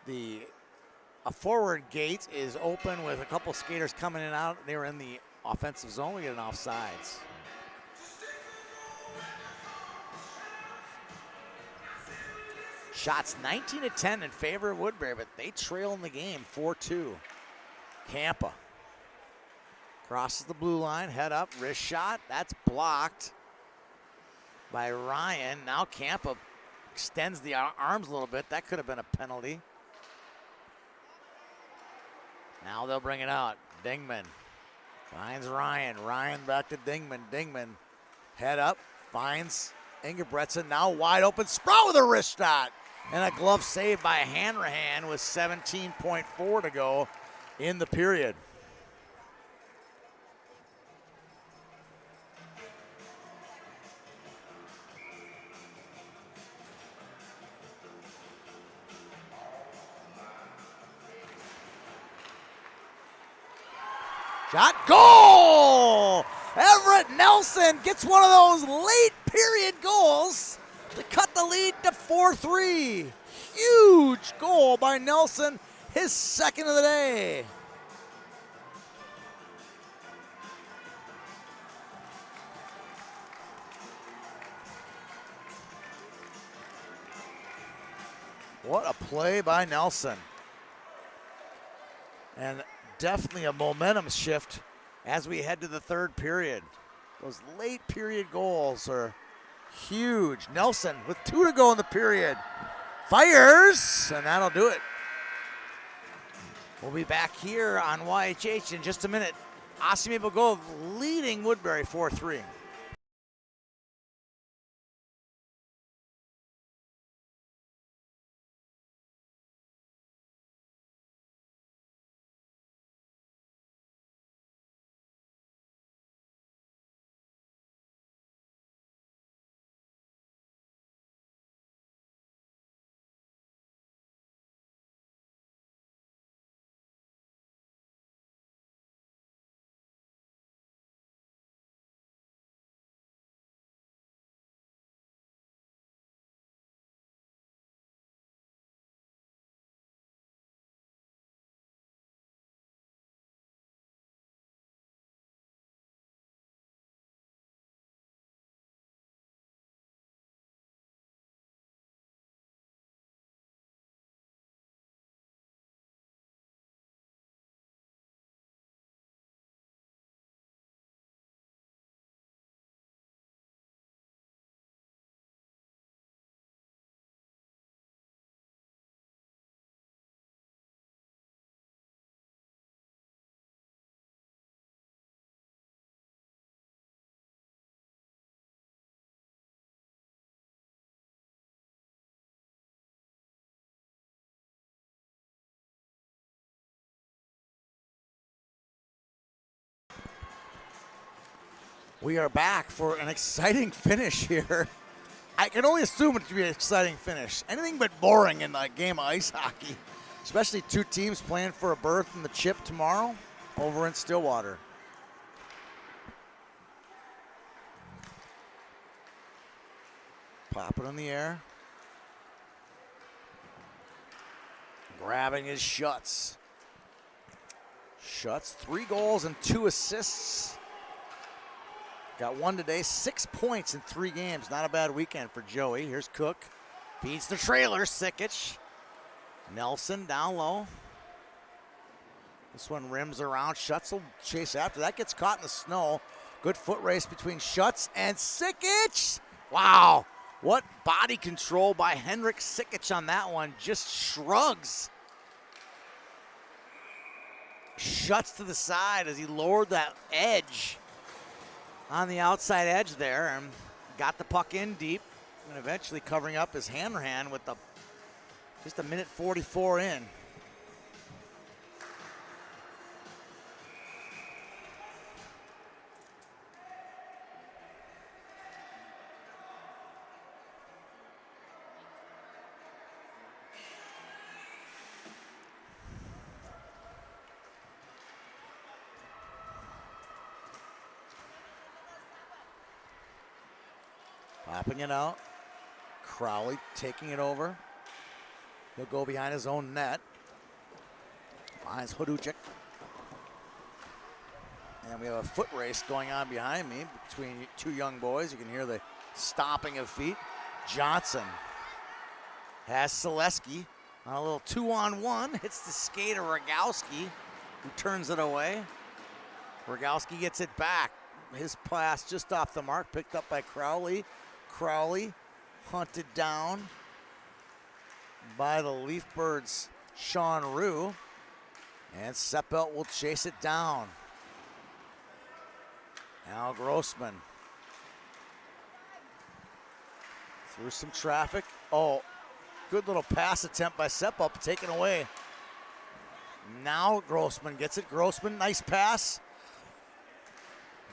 a forward gate is open with a couple skaters coming in and out. They were in the offensive zone. We get an offsides. Shots 19-10 in favor of Woodbury, but they trail in the game 4-2. Campa crosses the blue line, head up, wrist shot. That's blocked by Ryan. Now Campa extends the arms a little bit. That could have been a penalty. Now they'll bring it out. Dingman finds Ryan. Ryan back to Dingman. Dingman head up, finds Ingebretson. Now wide open. Sprout with a wrist shot. And a glove save by Hanrahan with 17.4 to go in the period. Shot, goal! Everett Nelson gets one of those late period goals to cut the lead to 4-3. Huge goal by Nelson, his second of the day. What a play by Nelson. And definitely a momentum shift as we head to the third period. Those late period goals are huge. Nelson with 2 to go in the period. Fires, and that'll do it. We'll be back here on YHH in just a minute. Osseo Maple Grove leading Woodbury 4-3. We are back for an exciting finish here. I can only assume it to be an exciting finish. Anything but boring in a game of ice hockey, especially two teams playing for a berth in the chip tomorrow over in Stillwater. Pop it in the air. Grabbing his Schutz. Schutz, 3 goals and 2 assists. Got 1 today, 6 points in 3 games. Not a bad weekend for Joey. Here's Cook. Feeds the trailer, Sikic. Nelson down low. This one rims around. Schutz will chase after. That gets caught in the snow. Good foot race between Schutz and Sikic. Wow. What body control by Henrik Sikic on that one. Just shrugs. Schutz to the side as he lowered that edge on the outside edge there and got the puck in deep and eventually covering up his hand with just a minute 44 in. Popping it out. Crowley taking it over. He'll go behind his own net. Finds Hoduchik. And we have a foot race going on behind me between 2 young boys. You can hear the stomping of feet. Johnson has Selesky on a little 2-on-1. Hits the skate of Rogowski, who turns it away. Rogowski gets it back. His pass just off the mark, picked up by Crowley. Crowley hunted down by the Leaf Birds' Sean Rue. And Seppelt will chase it down. Now Grossman. Through some traffic. Oh, good little pass attempt by Seppelt, taken away. Now Grossman gets it. Grossman, nice pass.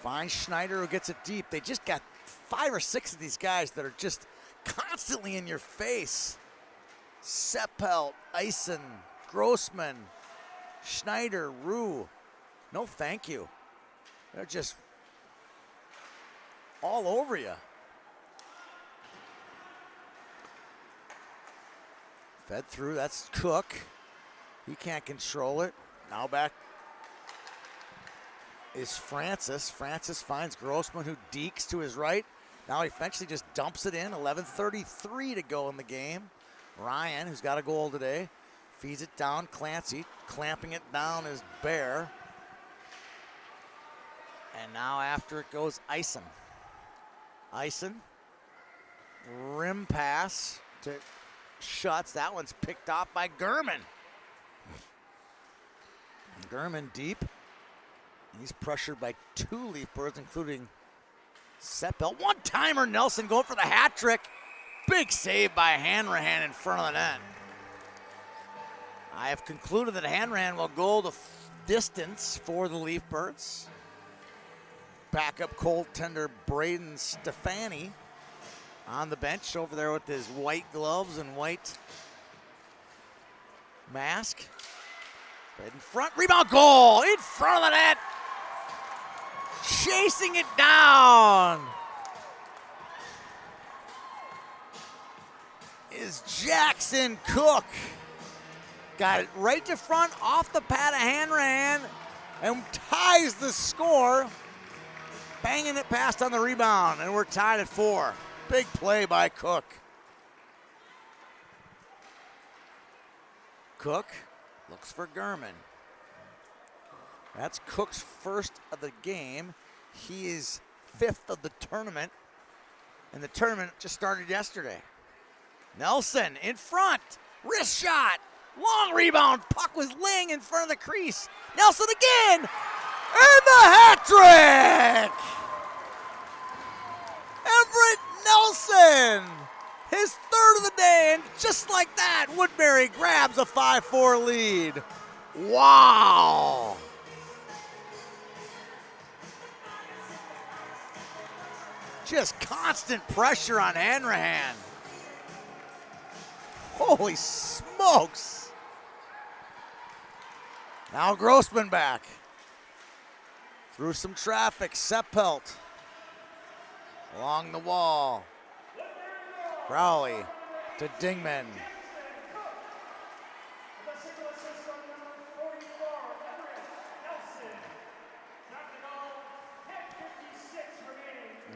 Finds Schneider, who gets it deep. They just got 5 or 6 of these guys that are just constantly in your face. Seppelt, Eisen, Grossman, Schneider, Rue. No thank you. They're just all over you. Fed through, that's Cook. He can't control it. Now back is Francis. Francis finds Grossman, who dekes to his right. Now he eventually just dumps it in. 11:33 to go in the game. Ryan, who's got a goal today, feeds it down. Clancy clamping it down is Bear. And now after it goes Eisen. Eisen, rim pass to Schutz. That one's picked off by Gurman. Gurman deep. He's pressured by 2 Leaf Birds, including Seppelt. One-timer, Nelson going for the hat trick. Big save by Hanrahan in front of the net. I have concluded that Hanrahan will go the distance for the Leaf Birds. Backup goaltender Braden Stefani on the bench over there with his white gloves and white mask. Right in front, rebound, goal in front of the net. Chasing it down is Jackson Cook. Got it right to front, off the pad of Hanrahan, and ties the score. Banging it past on the rebound, and we're tied at 4. Big play by Cook. Cook looks for Gurman. That's Cook's first of the game. He is 5th of the tournament, and the tournament just started yesterday. Nelson in front, wrist shot, long rebound, puck was laying in front of the crease. Nelson again, and the hat trick! Everett Nelson, his 3rd of the day, and just like that, Woodbury grabs a 5-4 lead. Wow! Just constant pressure on Hanrahan. Holy smokes. Now Grossman back. Through some traffic, Seppelt. Along the wall. Crowley to Dingman.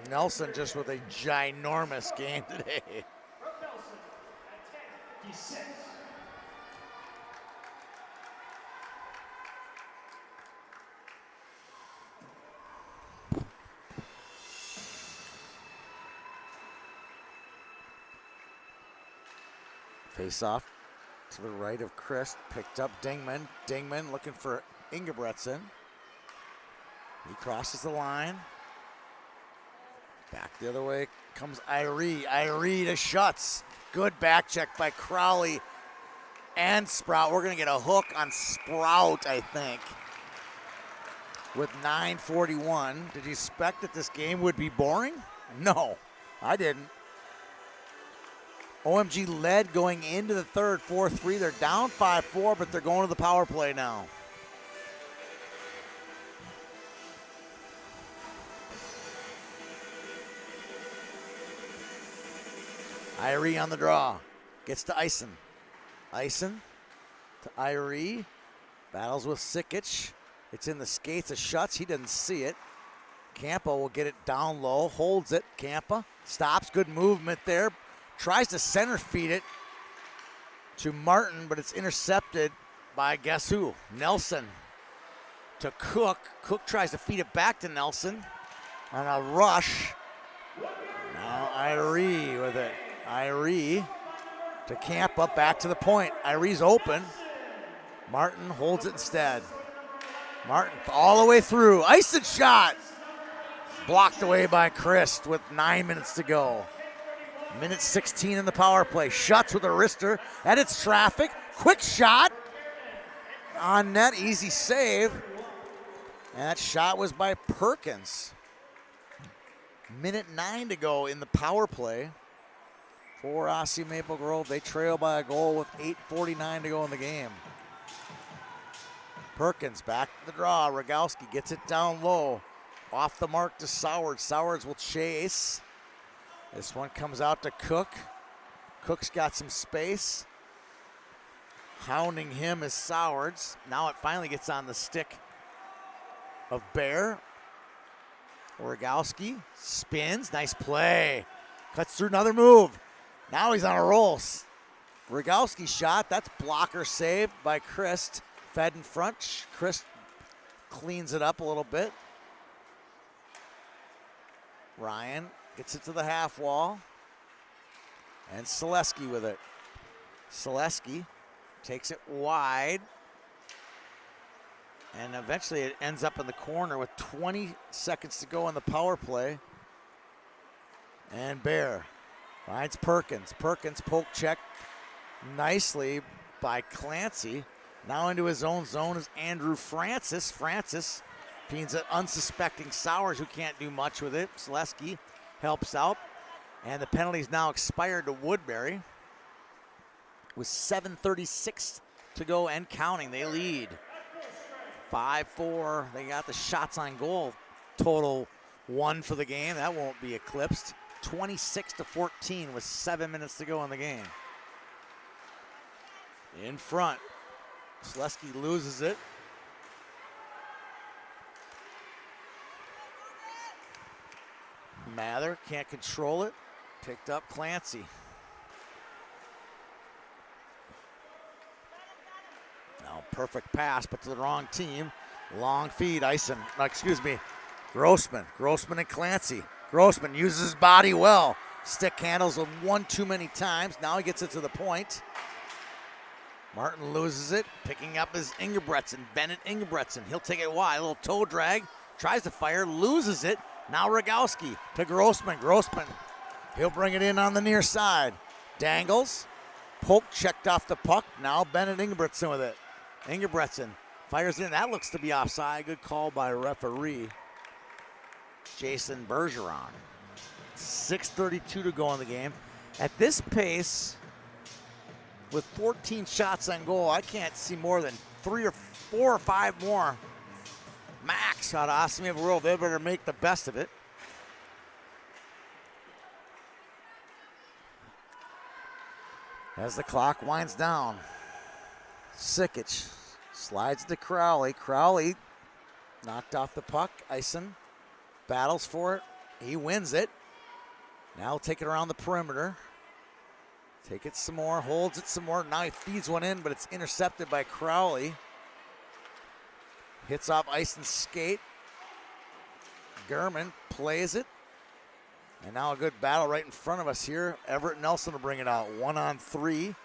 Nelson just with a ginormous game today. Face off to the right of Chris, picked up Dingman. Dingman looking for Ingebretson. He crosses the line. Back the other way comes Irie. Irie to Schutz. Good back check by Crowley and Sprout. We're going to get a hook on Sprout, I think, with 9:41. Did you expect that this game would be boring? No, I didn't. OMG led going into the third, 4-3. They're down 5-4, but they're going to the power play now. Irie on the draw. Gets to Eisen. Eisen to Irie. Battles with Sikic. It's in the skates of Schutz. He doesn't see it. Campa will get it down low. Holds it. Campa stops. Good movement there. Tries to center feed it to Martin, but it's intercepted by guess who? Nelson to Cook. Cook tries to feed it back to Nelson on a rush. Now Irie with it. Irie to Campa, back to the point. Irie's open. Martin holds it instead. Martin all the way through. Icing shot. Blocked away by Christ with 9 minutes to go. Minute 16 in the power play. Shuts with a wrister. And it's traffic. Quick shot. On net, easy save. And that shot was by Perkins. Minute 9 to go in the power play for Osseo Maple Grove. They trail by a goal with 8:49 to go in the game. Perkins back to the draw. Rogowski gets it down low. Off the mark to Sowards. Sowards will chase. This one comes out to Cook. Cook's got some space. Hounding him is Sowards. Now it finally gets on the stick of Bear. Rogowski spins. Nice play. Cuts through another move. Now he's on a roll. Rogowski shot. That's blocker saved by Christ. Fed in front. Christ cleans it up a little bit. Ryan gets it to the half wall. And Selesky with it. Selesky takes it wide. And eventually it ends up in the corner with 20 seconds to go in the power play. And Bear finds Perkins. Perkins poke check nicely by Clancy. Now into his own zone is Andrew Francis. Francis feeds an unsuspecting Sowers who can't do much with it. Selesky helps out. And the penalty's now expired to Woodbury. With 7:36 to go and counting. They lead 5-4. They got the shots on goal. Total 1 for the game. That won't be eclipsed. 26-14 with 7 minutes to go in the game. In front. Selesky loses it. Mather can't control it. Picked up Clancy. Now perfect pass, but to the wrong team. Long feed, Grossman. Grossman and Clancy. Grossman uses his body well. Stick handles him one too many times. Now he gets it to the point. Martin loses it. Picking up is Ingebretson. Bennett Ingebretson. He'll take it wide. A little toe drag. Tries to fire. Loses it. Now Rogowski to Grossman. Grossman. He'll bring it in on the near side. Dangles. Polk checked off the puck. Now Bennett Ingebretson with it. Ingebretson fires in. That looks to be offside. Good call by referee Jason Bergeron. 6:32 to go in the game. At this pace, with 14 shots on goal, I can't see more than 3 or 4 or 5 more max out of Osseo Maple Grove. They better make the best of it. As the clock winds down, Sikic slides to Crowley. Crowley knocked off the puck. Eisen battles for it. He wins it. Now he'll take it around the perimeter. Take it some more, holds it some more. Now he feeds one in, but it's intercepted by Crowley. Hits off Eisen's skate. Gurman plays it. And now a good battle right in front of us here. Everett Nelson will bring it out. 1-on-3.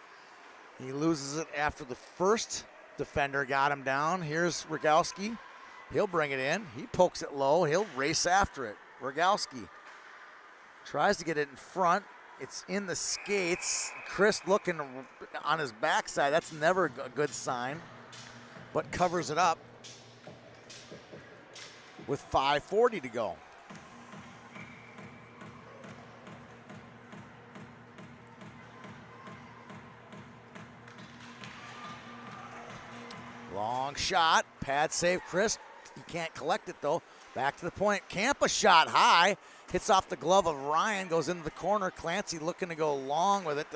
He loses it after the first defender got him down. Here's Rogowski. He'll bring it in. He pokes it low. He'll race after it. Rogowski tries to get it in front. It's in the skates. Chris looking on his backside. That's never a good sign, but covers it up with 5:40 to go. Long shot. Pad save, Chris. He can't collect it, though. Back to the point. Campa shot high. Hits off the glove of Ryan. Goes into the corner. Clancy looking to go long with it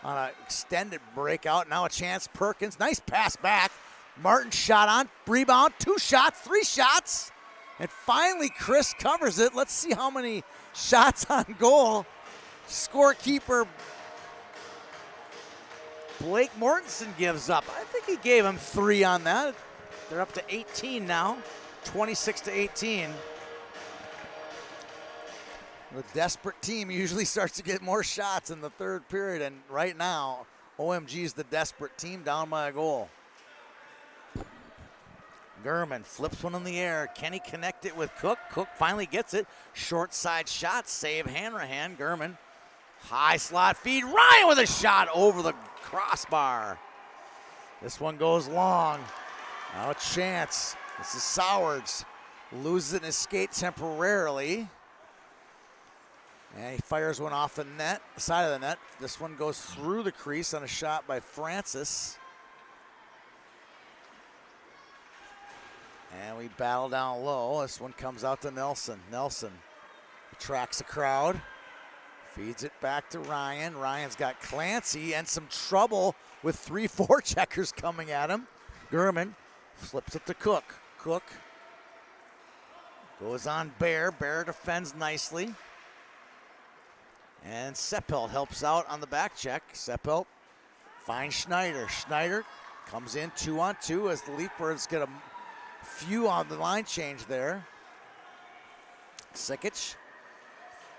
on an extended breakout. Now a chance. Perkins. Nice pass back. Martin shot on. Rebound. 2 shots. 3 shots. And finally, Chris covers it. Let's see how many shots on goal. Scorekeeper Blake Mortensen gives up. I think he gave him 3 on that. They're up to 18 now. 26-18. The desperate team usually starts to get more shots in the third period, and right now, OMG is the desperate team down by a goal. Gurman flips one in the air. Can he connect it with Cook? Cook finally gets it. Short side shot, save Hanrahan. Gurman, high slot feed. Ryan with a shot over the crossbar. This one goes long. Now a chance. This is Sowards. Loses it in his skate temporarily. And he fires one off the net, side of the net. This one goes through the crease on a shot by Francis. And we battle down low. This one comes out to Nelson. Nelson attracts the crowd. Feeds it back to Ryan. Ryan's got Clancy and some trouble with 3 forecheckers coming at him. Gurman flips it to Cook. Cook goes on Bear. Bear defends nicely. And Seppelt helps out on the back check. Seppelt finds Schneider. Schneider comes in 2-on-2 as the Leafbirds get a few on the line change there. Sikic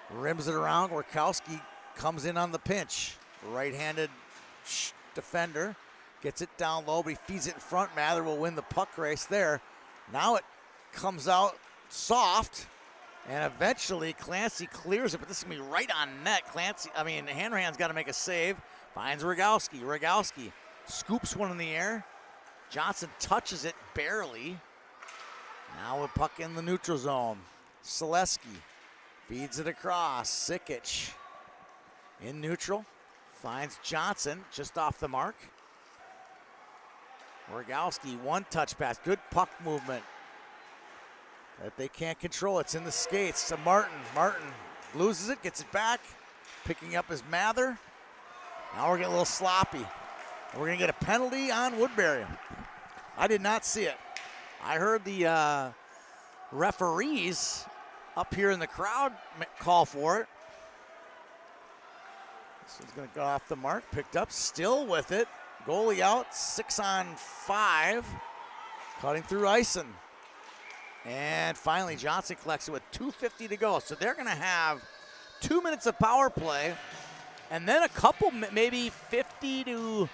rims it around. Workowski comes in on the pinch. Right-handed defender gets it down low, but he feeds it in front. Mather will win the puck race there. Now it comes out soft, and eventually Clancy clears it, but this is going to be right on net. Hanrahan's got to make a save. Finds Rogowski. Rogowski scoops one in the air. Johnson touches it barely. Now a puck in the neutral zone. Selesky feeds it across. Sikic in neutral. Finds Johnson just off the mark. Rogowski, one touch pass. Good puck movement that they can't control. It's in the skates to Martin. Martin loses it, gets it back. Picking up his Mather. Now we're getting a little sloppy. We're going to get a penalty on Woodbury. I did not see it. I heard the referees up here in the crowd call for it. This one's going to go off the mark. Picked up, still with it. Goalie out, 6-on-5. Cutting through Ison. And finally, Johnson collects it with 2:50 to go. So they're going to have 2 minutes of power play. And then a couple, maybe 50 to,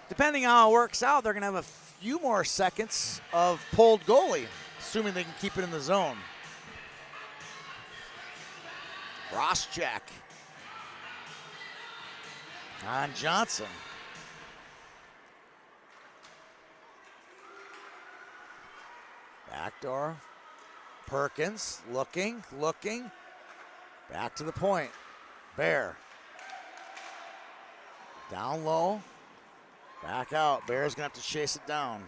depending on how it works out, they're going to have a few more seconds of pulled goalie, assuming they can keep it in the zone. Rosjack on Johnson. Backdoor. Perkins looking. Back to the point. Bear. Down low. Back out. Bear's going to have to chase it down.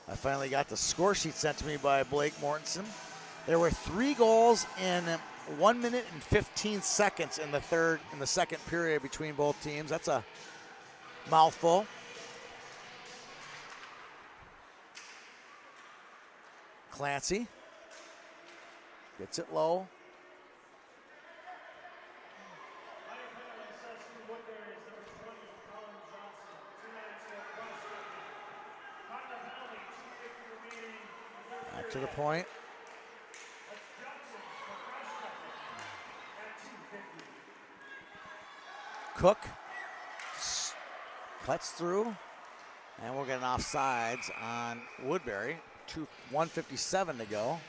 I finally got the score sheet sent to me by Blake Mortensen. There were 3 goals in 1 minute and 15 seconds in the second period between both teams. That's a mouthful. Clancy gets it low. Back to the point. Cook cuts through, and we'll get an offsides on Woodbury. 1:57 to go.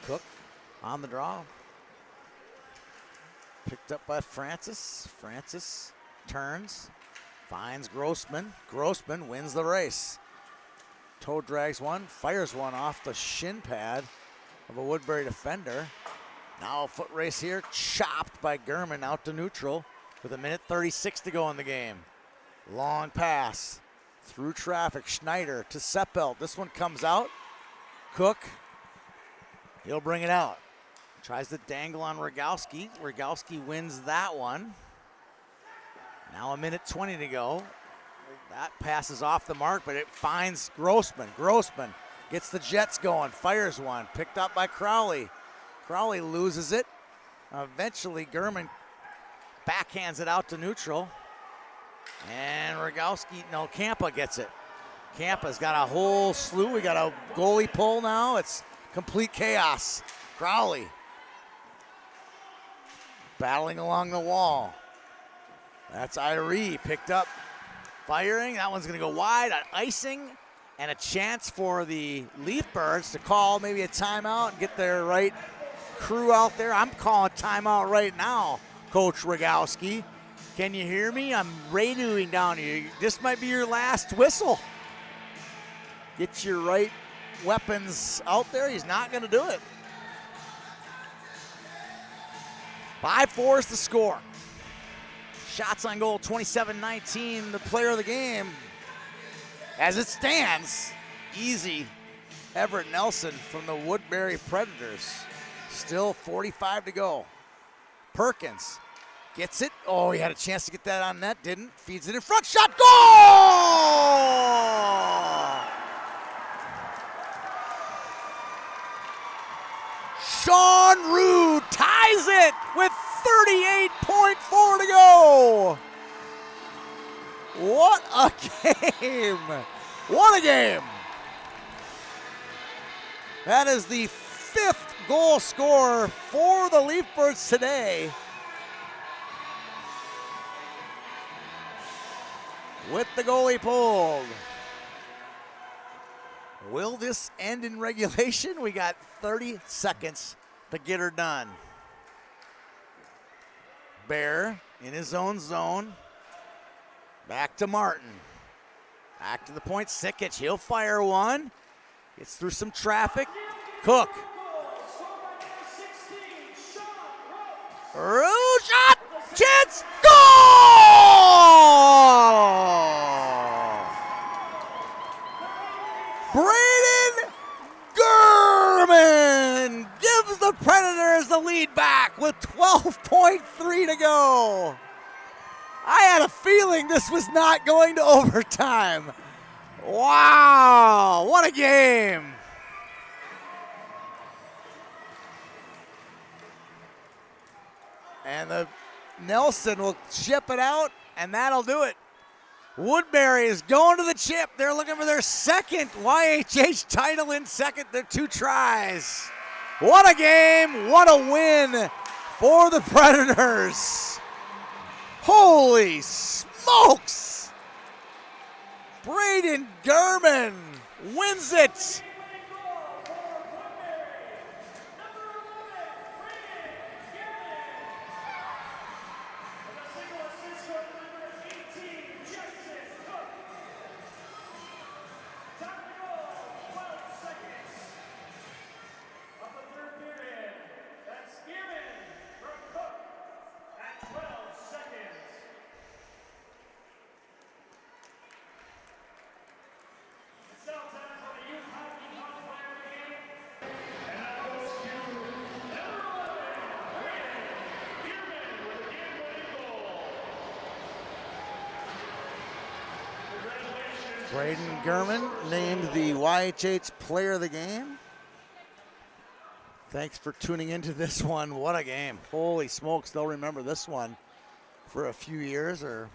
Cook on the draw. Picked up by Francis. Francis turns, finds Grossman. Grossman wins the race. Toe drags one, fires one off the shin pad of a Woodbury defender. Now a foot race here, chopped by Gurman out to neutral with 1:36 to go in the game. Long pass through traffic. Schneider to Seppelt. This one comes out. Cook, he'll bring it out. Tries to dangle on Rogowski. Rogowski wins that one. Now 1:20 to go. That passes off the mark, but it finds Grossman. Grossman gets the Jets going, fires one. Picked up by Crowley. Crowley loses it Eventually, Gurman backhands it out to neutral. And Kampa gets it. Kampa's got a whole slew. We got a goalie pull now. It's complete chaos. Crowley battling along the wall. That's Irie picked up, firing. That one's going to go wide on icing, and a chance for the Leaf Birds to call maybe a timeout and get their right crew out there. I'm calling timeout right now, Coach Rogowski. Can you hear me? I'm radioing down here. This might be your last whistle. Get your right weapons out there. He's not going to do it. 5-4 is the score. Shots on goal, 27-19, the player of the game. As it stands, easy. Everett Nelson from the Woodbury Predators. Still 45 to go. Perkins gets it. Oh, he had a chance to get that on net, didn't. Feeds it in front, shot, goal! Sean Rude ties it with 38.4 to go. What a game. What a game. That is the 5th goal scorer for the Leaf Birds today. With the goalie pulled. Will this end in regulation? We got 30 seconds to get her done. Bear in his own zone. Back to Martin. Back to the point. Sikic, he'll fire one. Gets through some traffic. Cook. Rue shot. Chance. Goal! Braden Gurman gives the Predators the lead back with 12.3 to go. I had a feeling this was not going to overtime. Wow, what a game. And the Nelson will chip it out, and that'll do it. Woodbury is going to the chip. They're looking for their second YHH title in second. Their 2 tries. What a game. What a win for the Predators. Holy smokes. Braden Gurman wins it. Braden Gurman named the YHH Player of the Game. Thanks for tuning into this one. What a game. Holy smokes, they'll remember this one for a few years or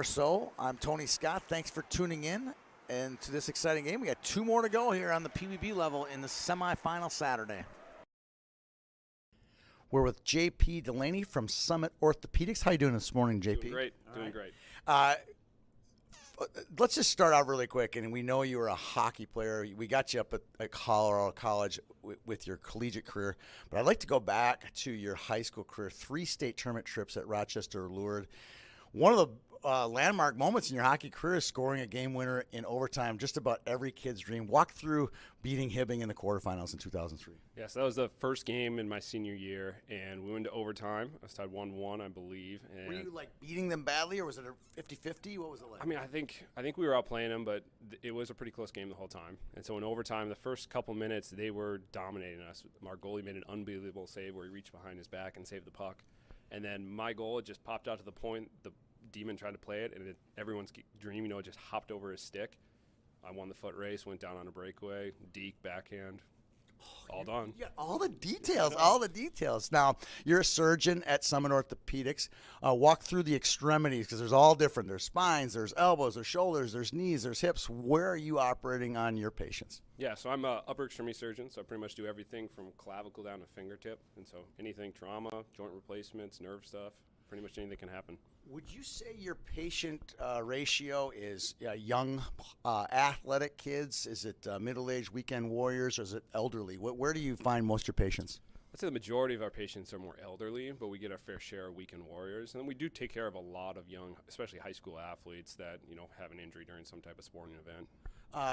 so. I'm Tony Scott. Thanks for tuning in and to this exciting game. We got 2 more to go here on the PBB level in the semifinal Saturday. We're with JP Delaney from Summit Orthopedics. How you doing this morning, JP? Doing great. Doing great. Let's just start out really quick, and we know you were a hockey player. We got you up at Colorado College with your collegiate career, but I'd like to go back to your high school career. 3 state tournament trips at Rochester, Lourdes. One of the landmark moments in your hockey career is scoring a game winner in overtime. Just about every kid's dream. Walk through beating Hibbing in the quarterfinals in 2003. Yes, that was the first game in my senior year, and we went to overtime. I was tied 1-1, I believe. And were you like beating them badly, or was it a 50-50? What was it like? I mean, I think we were outplaying them, but it was a pretty close game the whole time. And so in overtime, the first couple minutes, they were dominating us. Our goalie made an unbelievable save where he reached behind his back and saved the puck. And then my goal, it just popped out to the point. The Demon tried to play it, and everyone's dream, it just hopped over his stick. I won the foot race, went down on a breakaway, deke, backhand. all done. Yeah, all the details, all the details. Now, you're a surgeon at Summit Orthopedics. Walk through the extremities because there's all different. There's spines, there's elbows, there's shoulders, there's knees, there's hips. Where are you operating on your patients? Yeah, so I'm a upper extremity surgeon, so I pretty much do everything from clavicle down to fingertip. And so anything trauma, joint replacements, nerve stuff, pretty much anything can happen. Would you say your patient ratio is young, athletic kids? Is it middle-aged weekend warriors, or is it elderly? Where do you find most of your patients? I'd say the majority of our patients are more elderly, but we get our fair share of weekend warriors. And then we do take care of a lot of young, especially high school athletes that, have an injury during some type of sporting event.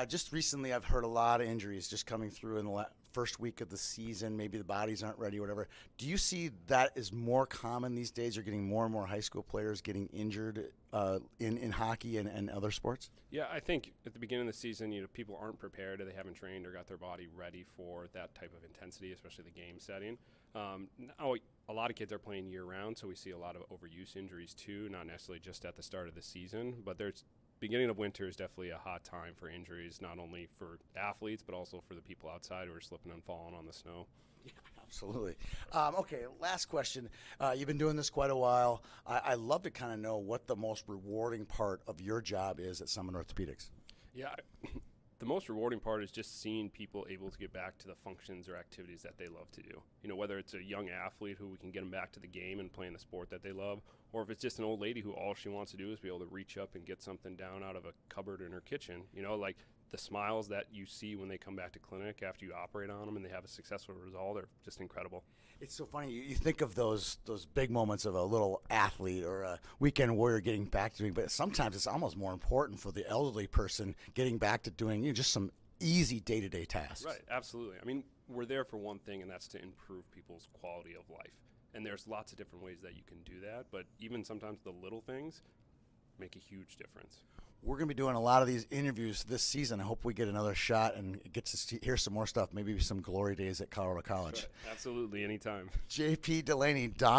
Just recently, I've heard a lot of injuries just coming through in the first week of the season. Maybe the bodies aren't ready, whatever. Do you see that is more common these days? You're getting more and more high school players getting injured in hockey and other sports? Yeah, I think at the beginning of the season, people aren't prepared, or they haven't trained or got their body ready for that type of intensity, especially the game setting. Now, a lot of kids are playing year-round, so we see a lot of overuse injuries too, not necessarily just at the start of the season, but there's beginning of winter is definitely a hot time for injuries, not only for athletes, but also for the people outside who are slipping and falling on the snow. Yeah, absolutely. Okay, last question. You've been doing this quite a while. I love to kind of know what the most rewarding part of your job is at Summit Orthopedics. Yeah, the most rewarding part is just seeing people able to get back to the functions or activities that they love to do. Whether it's a young athlete who we can get them back to the game and playing the sport that they love, or if it's just an old lady who all she wants to do is be able to reach up and get something down out of a cupboard in her kitchen. Like the smiles that you see when they come back to clinic after you operate on them and they have a successful result are just incredible. It's so funny. You think of those big moments of a little athlete or a weekend warrior getting back to doing, but sometimes it's almost more important for the elderly person getting back to doing just some easy day-to-day tasks. Right, absolutely. I mean, we're there for one thing, and that's to improve people's quality of life. And there's lots of different ways that you can do that, but even sometimes the little things make a huge difference. We're going to be doing a lot of these interviews this season. I hope we get another shot and get to hear some more stuff, maybe some glory days at Colorado College. Right. Absolutely, anytime. JP Delaney,